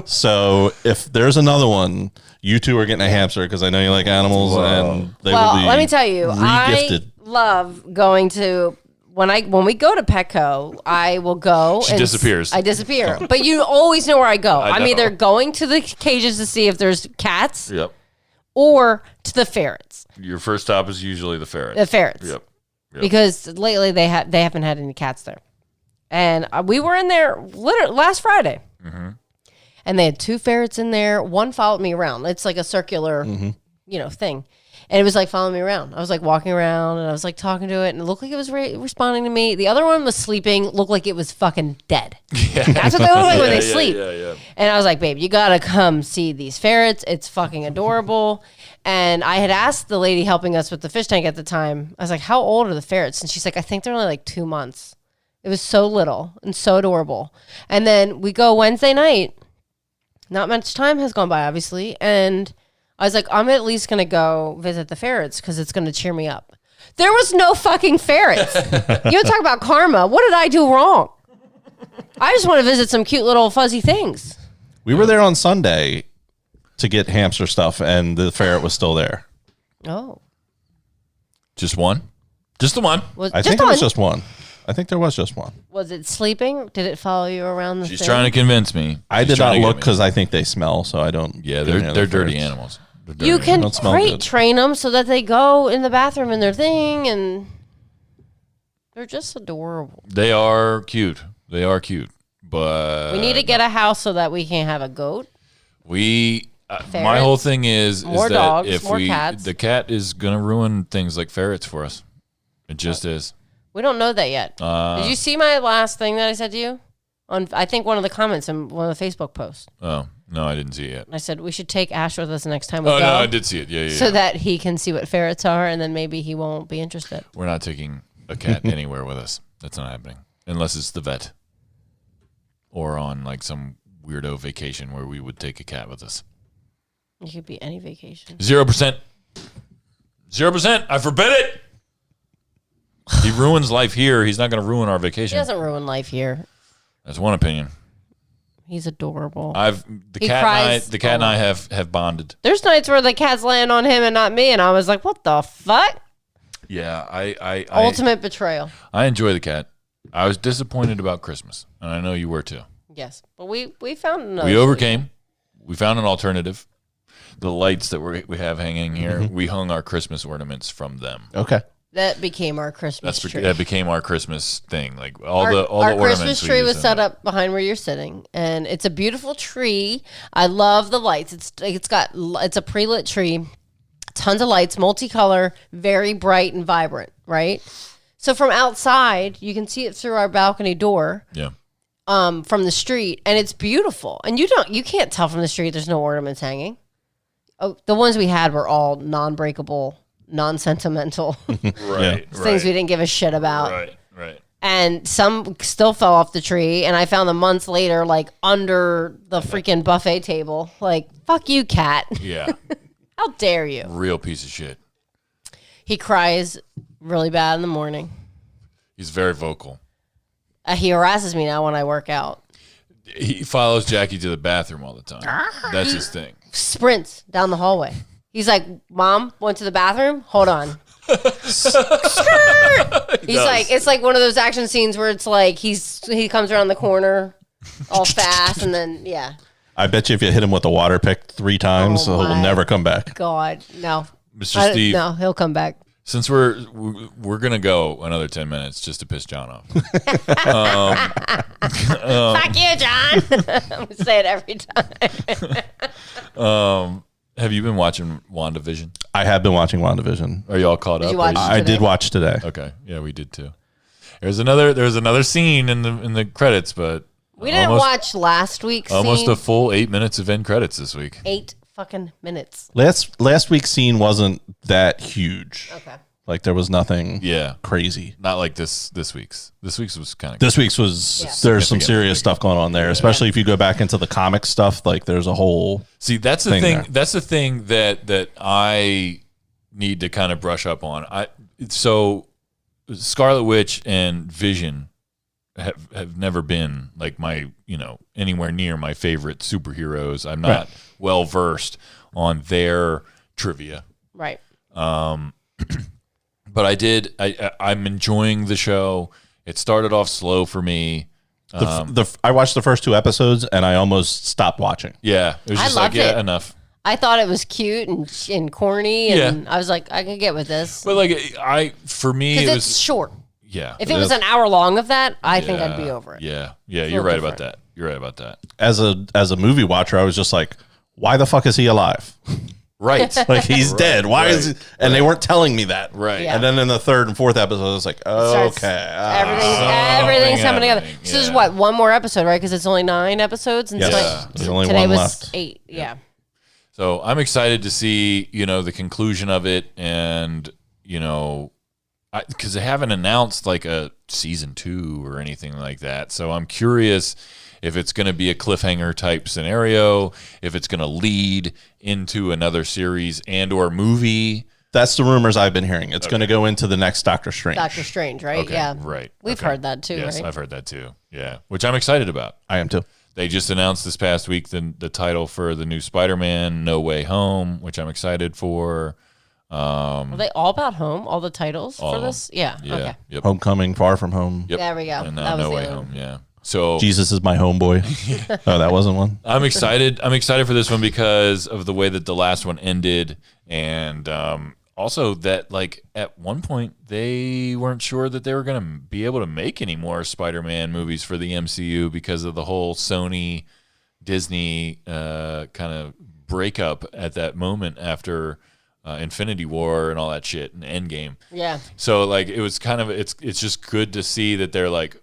So if there's another one, you 2 are getting a hamster because I know you like animals, and they will be let me tell you, regifted. I love going to. When we go to Petco, I will go. She disappears. I disappear. But you always know where I go. I'm know. either going to the cages to see if there's cats Yep. or to the ferrets. Your first stop is usually the ferrets. The ferrets. Yep. Because lately they haven't had any cats there. And we were in there literally last Friday. Mm-hmm. And they had 2 ferrets in there. One followed me around. It's like a circular, thing. And it was like following me around. I was like walking around and I was like talking to it, and it looked like it was responding to me. The other one was sleeping, looked like it was fucking dead. Yeah. That's what they look like when they sleep. Yeah. And I was like, babe, you gotta come see these ferrets. It's fucking adorable. And I had asked the lady helping us with the fish tank at the time, I was like, how old are the ferrets? And she's like, I think they're only like 2 months. It was so little and so adorable. And then we go Wednesday night. Not much time has gone by, obviously. And I was like, I'm at least going to go visit the ferrets because it's going to cheer me up. There was no fucking ferrets. You talk about karma. What did I do wrong? I just want to visit some cute little fuzzy things. We were there on Sunday to get hamster stuff, and the ferret was still there. Oh. Just one? Just the one? I think it was just one. I think there was just one. Was it sleeping? Did it follow you around the She's thing? trying to convince me. I did not look because I think they smell, so I don't. Yeah, they're dirty animals. You can crate train them so that they go in the bathroom in their thing, and they're just adorable. They are cute. But we need to get a house so that we can have a goat. My whole thing is more that dogs, if more cats. The cat is gonna ruin things like ferrets for us. It just is. We don't know that yet. Did you see my last thing that I said to you? On I think one of the comments in one of the Facebook posts. Oh, no, I didn't see it yet. I said we should take Ash with us next time we go. Oh, no, I did see it. Yeah. So that he can see what ferrets are, and then maybe he won't be interested. We're not taking a cat anywhere with us. That's not happening. Unless it's the vet. Or on like some weirdo vacation where we would take a cat with us. It could be any vacation. 0%. 0%. I forbid it. He ruins life here. He's not going to ruin our vacation. He doesn't ruin life here. That's one opinion. He's adorable. The cat and I have bonded. There's nights where the cat's laying on him and not me, and I was like, "What the fuck?" Yeah, I ultimate betrayal. I enjoy the cat. I was disappointed about Christmas, and I know you were too. Yes, but we found another. We overcame. We found an alternative. The lights that we have hanging here, we hung our Christmas ornaments from them. Okay. That became our Christmas tree. That became our Christmas thing. Like all our the ornaments. Christmas tree was set up behind where you're sitting, and it's a beautiful tree. I love the lights. It's a pre-lit tree, tons of lights, multicolor, very bright and vibrant. Right. So from outside, you can see it through our balcony door. Yeah. From the street, and it's beautiful. And you can't tell from the street. There's no ornaments hanging. Oh, the ones we had were all non-breakable, non-sentimental things we didn't give a shit about. Right. And some still fell off the tree, and I found them months later, like under the freaking buffet table. Like, fuck you, cat. Yeah. How dare you? Real piece of shit. He cries really bad in the morning. He's very vocal. He harasses me now when I work out. He follows Jackie to the bathroom all the time. That's his thing. Sprints down the hallway. He's like, Mom, went to the bathroom? Hold on. He's like, it's like one of those action scenes where it's like he comes around the corner all fast, and then I bet you if you hit him with a water pick 3 times, he'll never come back. God, no. Mr. Steve. No, he'll come back. Since we're gonna go another 10 minutes just to piss John off. Fuck you, John. I'm gonna say it every time. Have you been watching WandaVision? I have been watching WandaVision. Are you all caught Did up? you watch I did watch today. Okay, yeah, we did too. There's another scene in the credits, but we didn't watch last week's almost scene. a full 8 minutes of end credits this week. 8 fucking minutes. Last week's scene wasn't that huge. Okay. Like there was nothing Yeah, crazy. not like this week's. This week's was kind of This week's was there's some serious stuff going on there, especially if you go back into the comic stuff. Like there's a whole that's the thing. That's the thing that I need to kind of brush up on. So Scarlet Witch and Vision have never been like my anywhere near my favorite superheroes. I'm not well versed on their trivia. Right. But I'm enjoying the show. It started off slow for me. I watched the first 2 episodes and I almost stopped watching. Yeah, it was just loved like it. enough. I thought it was cute and corny, and I was like, I can get with this. But for me, Because it it's was short. yeah. If it was an hour long of that, I think I'd be over it. Yeah, you're right about that. You're right about that. As a movie watcher, I was just like, why the fuck is he alive? Right. Like he's dead. Why is he? And they weren't telling me that. Right. Yeah. And then in the 3rd and 4th episode, I was like, Starts- okay. Everything's coming together. happening. So there's what, one more episode, right? Because it's only 9 episodes, and Yes. There's only today one was left. 8. Yeah. So I'm excited to see, the conclusion of it, and because they haven't announced like a season 2 or anything like that. So I'm curious if it's going to be a cliffhanger type scenario, if it's going to lead into another series and or movie. That's the rumors I've been hearing. It's going to go into the next Doctor Strange. Doctor Strange, right? Okay, Yeah. right. We've Okay. heard that too, Yes, right? I've heard that too. Yeah, which I'm excited about. I am too. They just announced this past week the title for the new Spider-Man, No Way Home, which I'm excited for. Are they all about home? All the titles All for of them. this? Yeah. Yeah. Okay. Yep. Homecoming, Far From Home. Yep. There we go. And That now was No the Way other Home. one. Yeah. So Jesus is my homeboy. Oh, that wasn't one. I'm excited. I'm excited for this one because of the way that the last one ended, and also that like at one point they weren't sure that they were going to be able to make any more Spider-Man movies for the MCU because of the whole Sony Disney kind of breakup at that moment after Infinity War and all that shit and Endgame. Yeah. So like it was kind of it's just good to see that they're like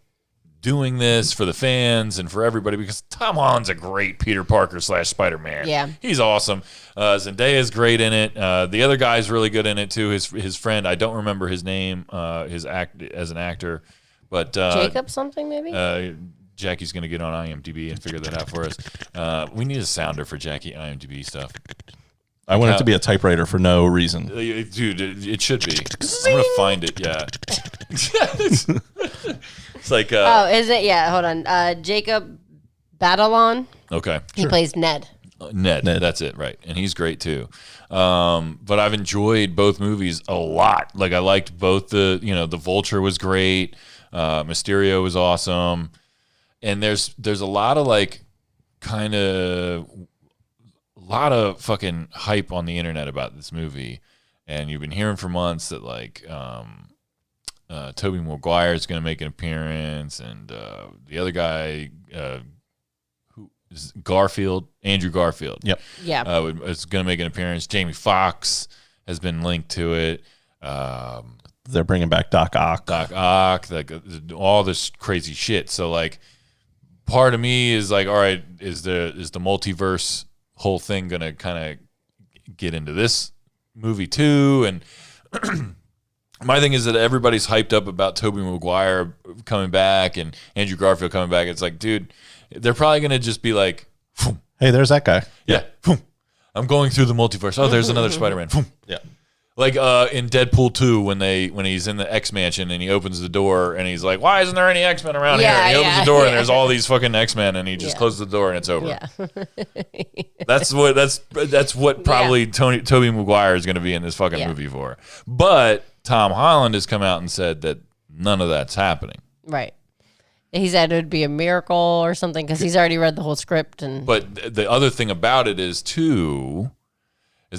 doing this for the fans and for everybody because Tom Holland's a great Peter Parker / Spider-Man. Yeah. He's awesome. Zendaya's great in it. The other guy's really good in it too. His friend, I don't remember his name, his act as an actor, but Jacob something maybe? Jackie's going to get on IMDb and figure that out for us. We need a sounder for Jackie IMDb stuff. I want it to be a typewriter for no reason. Dude, it should be. I'm going to find it, yeah. It's like... oh, is it? Yeah, hold on. Jacob Batalon. Okay. He plays Ned. Ned, that's it, right. And he's great too. But I've enjoyed both movies a lot. Like I liked both the Vulture was great. Mysterio was awesome. And there's a lot of like kind of a lot of fucking hype on the internet about this movie. And you've been hearing for months that like Tobey Maguire is going to make an appearance, and the other guy who is Andrew Garfield. Yep. Yeah. Is going to make an appearance. Jamie Foxx has been linked to it. They're bringing back Doc Ock. Like all this crazy shit. So like, part of me is like, all right, is the multiverse whole thing going to kind of get into this movie too? And my thing is that everybody's hyped up about Tobey Maguire coming back and Andrew Garfield coming back. It's like, dude, they're probably going to just be like, phoom. Hey, there's that guy. Yeah, phoom. I'm going through the multiverse. Oh, there's another Spider-Man. Phoom. Yeah. Like in Deadpool 2 when he's in the X Mansion and he opens the door and he's like, why isn't there any X-Men around here? And he opens the door and there's all these fucking X-Men and he just closes the door and it's over. Yeah. That's what probably Tobey Maguire is going to be in this fucking movie for. But Tom Holland has come out and said that none of that's happening. Right. He said it would be a miracle or something because he's already read the whole script. But the other thing about it is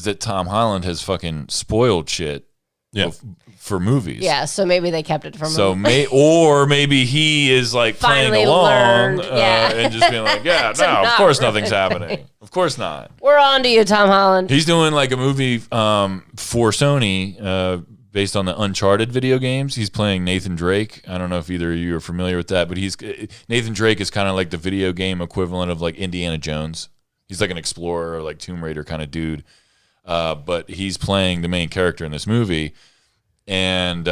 that Tom Holland has fucking spoiled shit for movies. Yeah, so maybe they kept it from So him. maybe he is like Finally playing along learned, yeah. and just being like, yeah, no, of course nothing's happening. Of course not. We're on to you, Tom Holland. He's doing like a movie for Sony based on the Uncharted video games. He's playing Nathan Drake. I don't know if either of you are familiar with that, but Nathan Drake is kind of like the video game equivalent of like Indiana Jones. He's like an explorer, or like Tomb Raider kind of dude. But he's playing the main character in this movie. And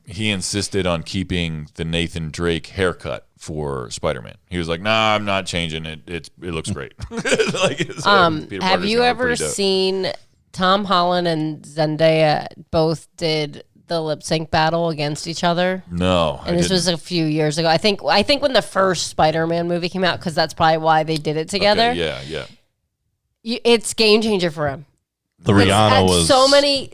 he insisted on keeping the Nathan Drake haircut for Spider-Man. He was like, "Nah, I'm not changing it. It looks great." Have you ever seen Tom Holland and Zendaya both did the lip sync battle against each other? No, and this was a few years ago. I think when the first Spider-Man movie came out, because that's probably why they did it together. Okay, yeah. It's game changer for him. The Rihanna was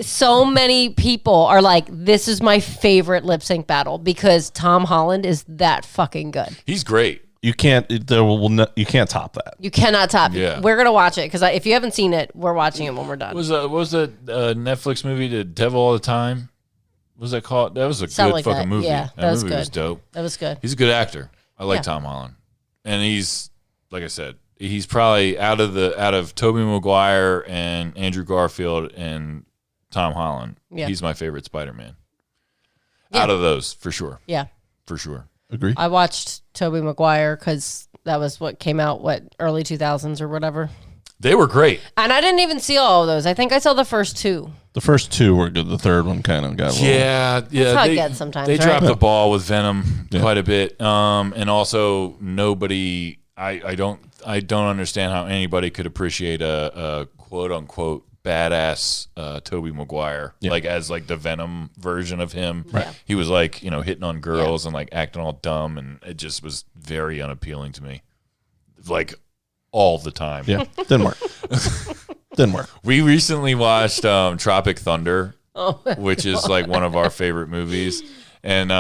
so many people are like, this is my favorite lip sync battle because Tom Holland is that fucking good. He's great. You can't top that. You cannot top it. Yeah. We're gonna watch it because if you haven't seen it, we're watching it when we're done. What was the Netflix movie, The Devil All the Time? What was that called? That was a Something good like fucking that. movie. Yeah, that was movie good. was dope. That was good. He's a good actor. I like Tom Holland, and he's like I said, he's probably out of Tobey Maguire and Andrew Garfield and Tom Holland. Yeah. He's my favorite Spider-Man. Yeah. Out of those, for sure. Yeah, for sure. Agree. I watched Tobey Maguire because that was what came out early 2000s or whatever. They were great, and I didn't even see all of those. I think I saw the first two. The first two were good. The third one kind of got a little... Yeah. It's not good sometimes. They right? dropped the ball with Venom quite a bit, and also nobody. I don't understand how anybody could appreciate a quote unquote badass Tobey Maguire like as like the Venom version of him. Right. He was like hitting on girls and like acting all dumb, and it just was very unappealing to me. Like all the time. Yeah, didn't work. Didn't work. We recently watched Tropic Thunder, which is like one of our favorite movies. And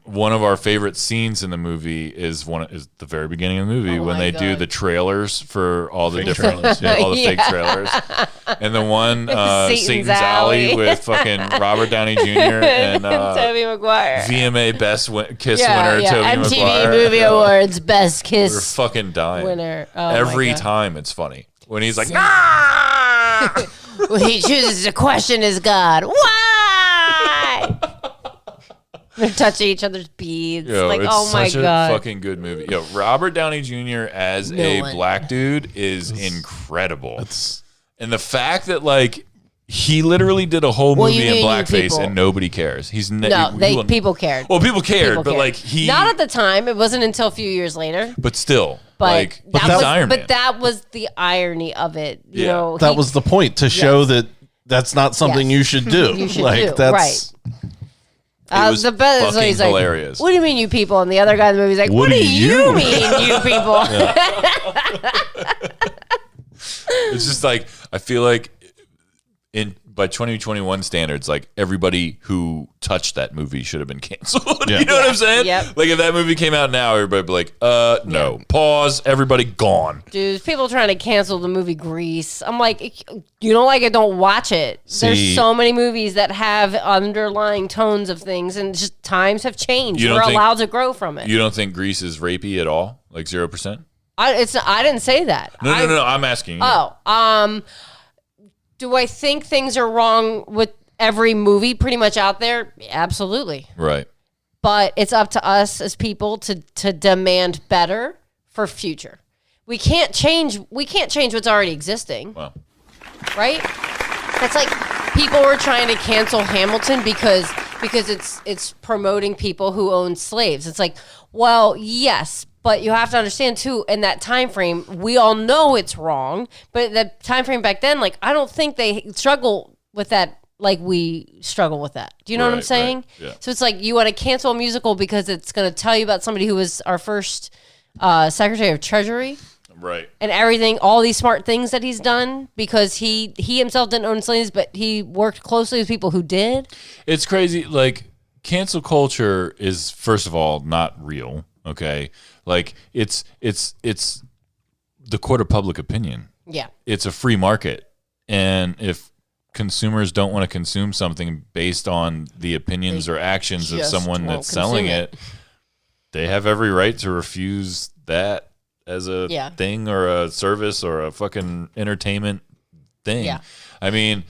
one of our favorite scenes in the movie is the very beginning of the movie when they do the trailers for all the different all the fake trailers. And the one Satan's Alley with fucking Robert Downey Jr. and Tobey Maguire. VMA Best Kiss winner Tobey MTV Maguire. Movie Awards Best Kiss We're fucking dying. winner. Every time it's funny. When he's like, Well, he chooses to question his God. Why? They're touching each other's beads. Yo, like, it's oh my such God. a fucking good movie. Yo, Robert Downey Jr. as a black dude is incredible. And the fact that like he literally did a whole movie in blackface and nobody cares. People cared. Well, people cared, People but cared. like he not at the time. It wasn't until a few years later. But still, But like that he's was, Iron Man. But that was the irony of it. You know, that was the point to show that that's not something you should do. You should like do. that's right. It was the best is when he's hilarious. Like, what do you mean, you people? And the other guy in the movie's like, what do you mean, you people? It's just like I feel like by 2021 standards, like everybody who touched that movie should have been canceled. You know what I'm saying? Yep. Like if that movie came out now, everybody would be like, no, pause, everybody gone. Dude, people trying to cancel the movie Grease. I'm like, you don't like it, don't watch it. There's so many movies that have underlying tones of things, and just times have changed. We're allowed to grow from it. You don't think Grease is rapey at all? Like 0%? I didn't say that. No. I'm asking you. Oh, do I think things are wrong with every movie pretty much out there? Absolutely. Right. But it's up to us as people to demand better for future. We can't change what's already existing. Well. Right? It's like people were trying to cancel Hamilton because it's promoting people who own slaves. It's like, well, yes, but you have to understand too, in that time frame, we all know it's wrong, but the time frame back then, like, I don't think they struggle with that like we struggle with that. Do you know what I'm saying? Right. Yeah. So it's like you want to cancel a musical because it's going to tell you about somebody who was our first Secretary of Treasury. Right. And everything, all these smart things that he's done because he himself didn't own slaves, but he worked closely with people who did. It's crazy. Like, cancel culture is, first of all, not real. Okay. Like, it's the court of public opinion. Yeah. It's a free market. And if consumers don't want to consume something based on the opinions or actions of someone that's selling it, they have every right to refuse that thing or a service or a fucking entertainment thing. Yeah. I mean,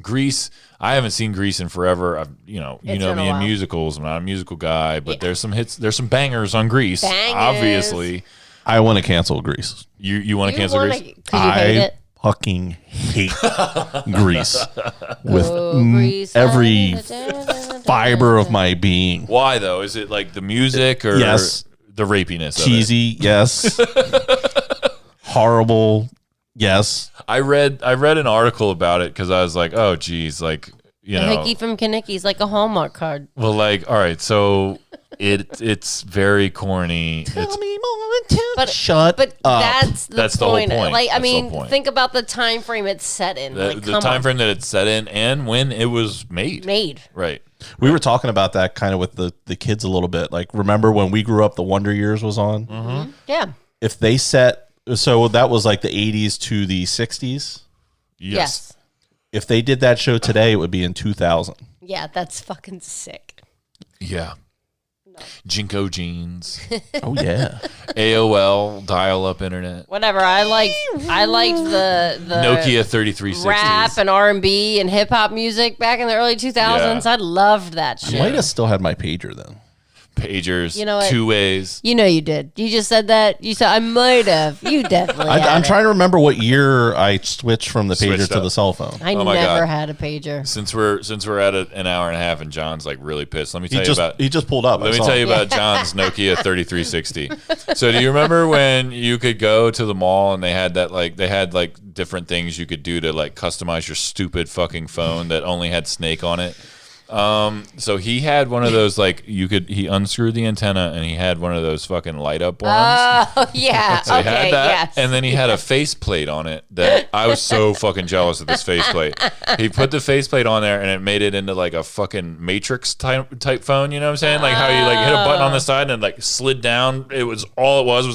Grease. I haven't seen Grease in forever. You know me in musicals. I'm not a musical guy, but there's some hits. There's some bangers on Grease. Obviously, I want to cancel Grease. You want to cancel Grease? Because you hate it. Fucking hate Grease with Grease, every fiber of my being. Why though? Is it like the music or yes, the rapiness? Cheesy, yes. Horrible, yes. I read an article about it because I was like, oh geez, like The Hickey from Kanicki's like a Hallmark card. Well, like, all right, so it's very corny. Tell me more. But shut up. That's the point. Like, I that's mean, think about the time frame it's set in. The time frame that it's set in and when it was made. Right. We were talking about that kind of with the kids a little bit. Like, remember when we grew up, the Wonder Years was on? Mm-hmm. Yeah. If they set, so that was like the 80s to the 60s? Yes. If they did that show today, it would be in 2000. Yeah, that's fucking sick. Yeah. Jinko jeans. Oh yeah. AOL dial-up internet. Whatever. I liked the Nokia 3360s. rap and R&B and hip hop music back in the early 2000s. Yeah. I loved that shit. I might have still had my pager then. Pagers. You know what? 2-ways. You know you did. You just said that. You said I might have. You definitely. I'm trying to remember what year I switched from the pager Switched to up. the cell phone. I Oh my never God. had a pager. Since we're at an hour and a half and John's like really pissed. Let me tell He just pulled up. Let me tell you about John's Nokia 3360. So do you remember when you could go to the mall and they had different things you could do to like customize your stupid fucking phone that only had Snake on it? So he had one of those he unscrewed the antenna and he had one of those fucking light up ones. Oh yeah. So he Okay. had that, Yes. and then he had a faceplate on it that I was so fucking jealous of this faceplate. He put the faceplate on there, and it made it into like a fucking Matrix type phone. You know what I'm saying? Like how you like hit a button on the side and it like slid down. It was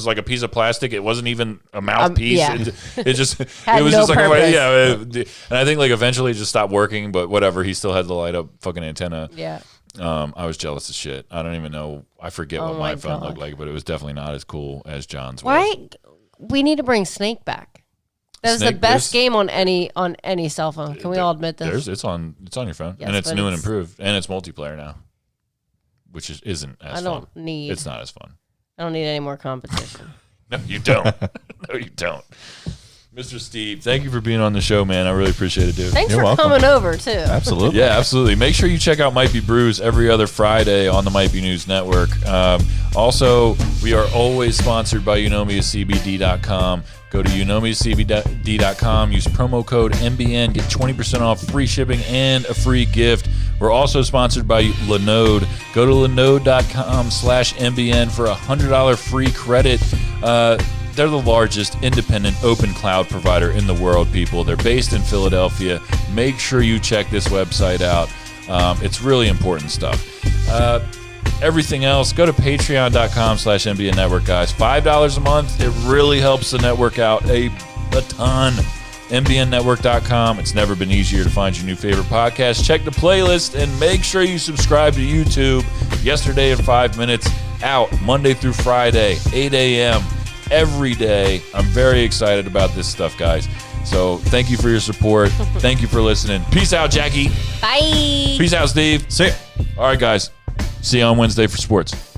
like a piece of plastic. It wasn't even a mouthpiece. Yeah. It just Had it was no just like purpose. and I think like eventually it just stopped working. But whatever, he still had the light up fucking antenna. Yeah. I was jealous as shit. I don't even know. I forget what my phone God. looked like, but it was definitely not as cool as John's. Why? Was. We need to bring Snake back. That was the Snake, best there's- game on any cell phone. Can we all admit this? It's on your phone, Yes, and it's but new and it's- improved, and it's multiplayer now, which isn't as I don't fun. need. It's not as fun. I don't need any more competition. No, you don't. No, you don't. Mr. Steve, thank you for being on the show, man. I really appreciate it, dude. Thanks You're for welcome. coming over too. Absolutely. Yeah, absolutely. Make sure you check out Might Be Brews every other Friday on the Might Be News Network. Also, we are always sponsored by UKNOWMeACBD.com. Go to UKNOWMeACBD.com. Use promo code MBN. Get 20% off, free shipping, and a free gift. We're also sponsored by Linode. Go to Linode.com/MBN for a $100 free credit. They're the largest independent open cloud provider in the world, people. They're based in Philadelphia. Make sure you check this website out. It's really important stuff. Everything else, go to patreon.com/MBN Network, guys. $5 a month. It really helps the network out a ton. MBNnetwork.com. It's never been easier to find your new favorite podcast. Check the playlist and make sure you subscribe to YouTube. Yesterday in 5 minutes, out Monday through Friday, 8 a.m. every day. I'm very excited about this stuff, guys. So thank you for your support. Thank you for listening. Peace out, Jackie. Bye. Peace out, Steve. See ya. All right, guys. See you on Wednesday for sports.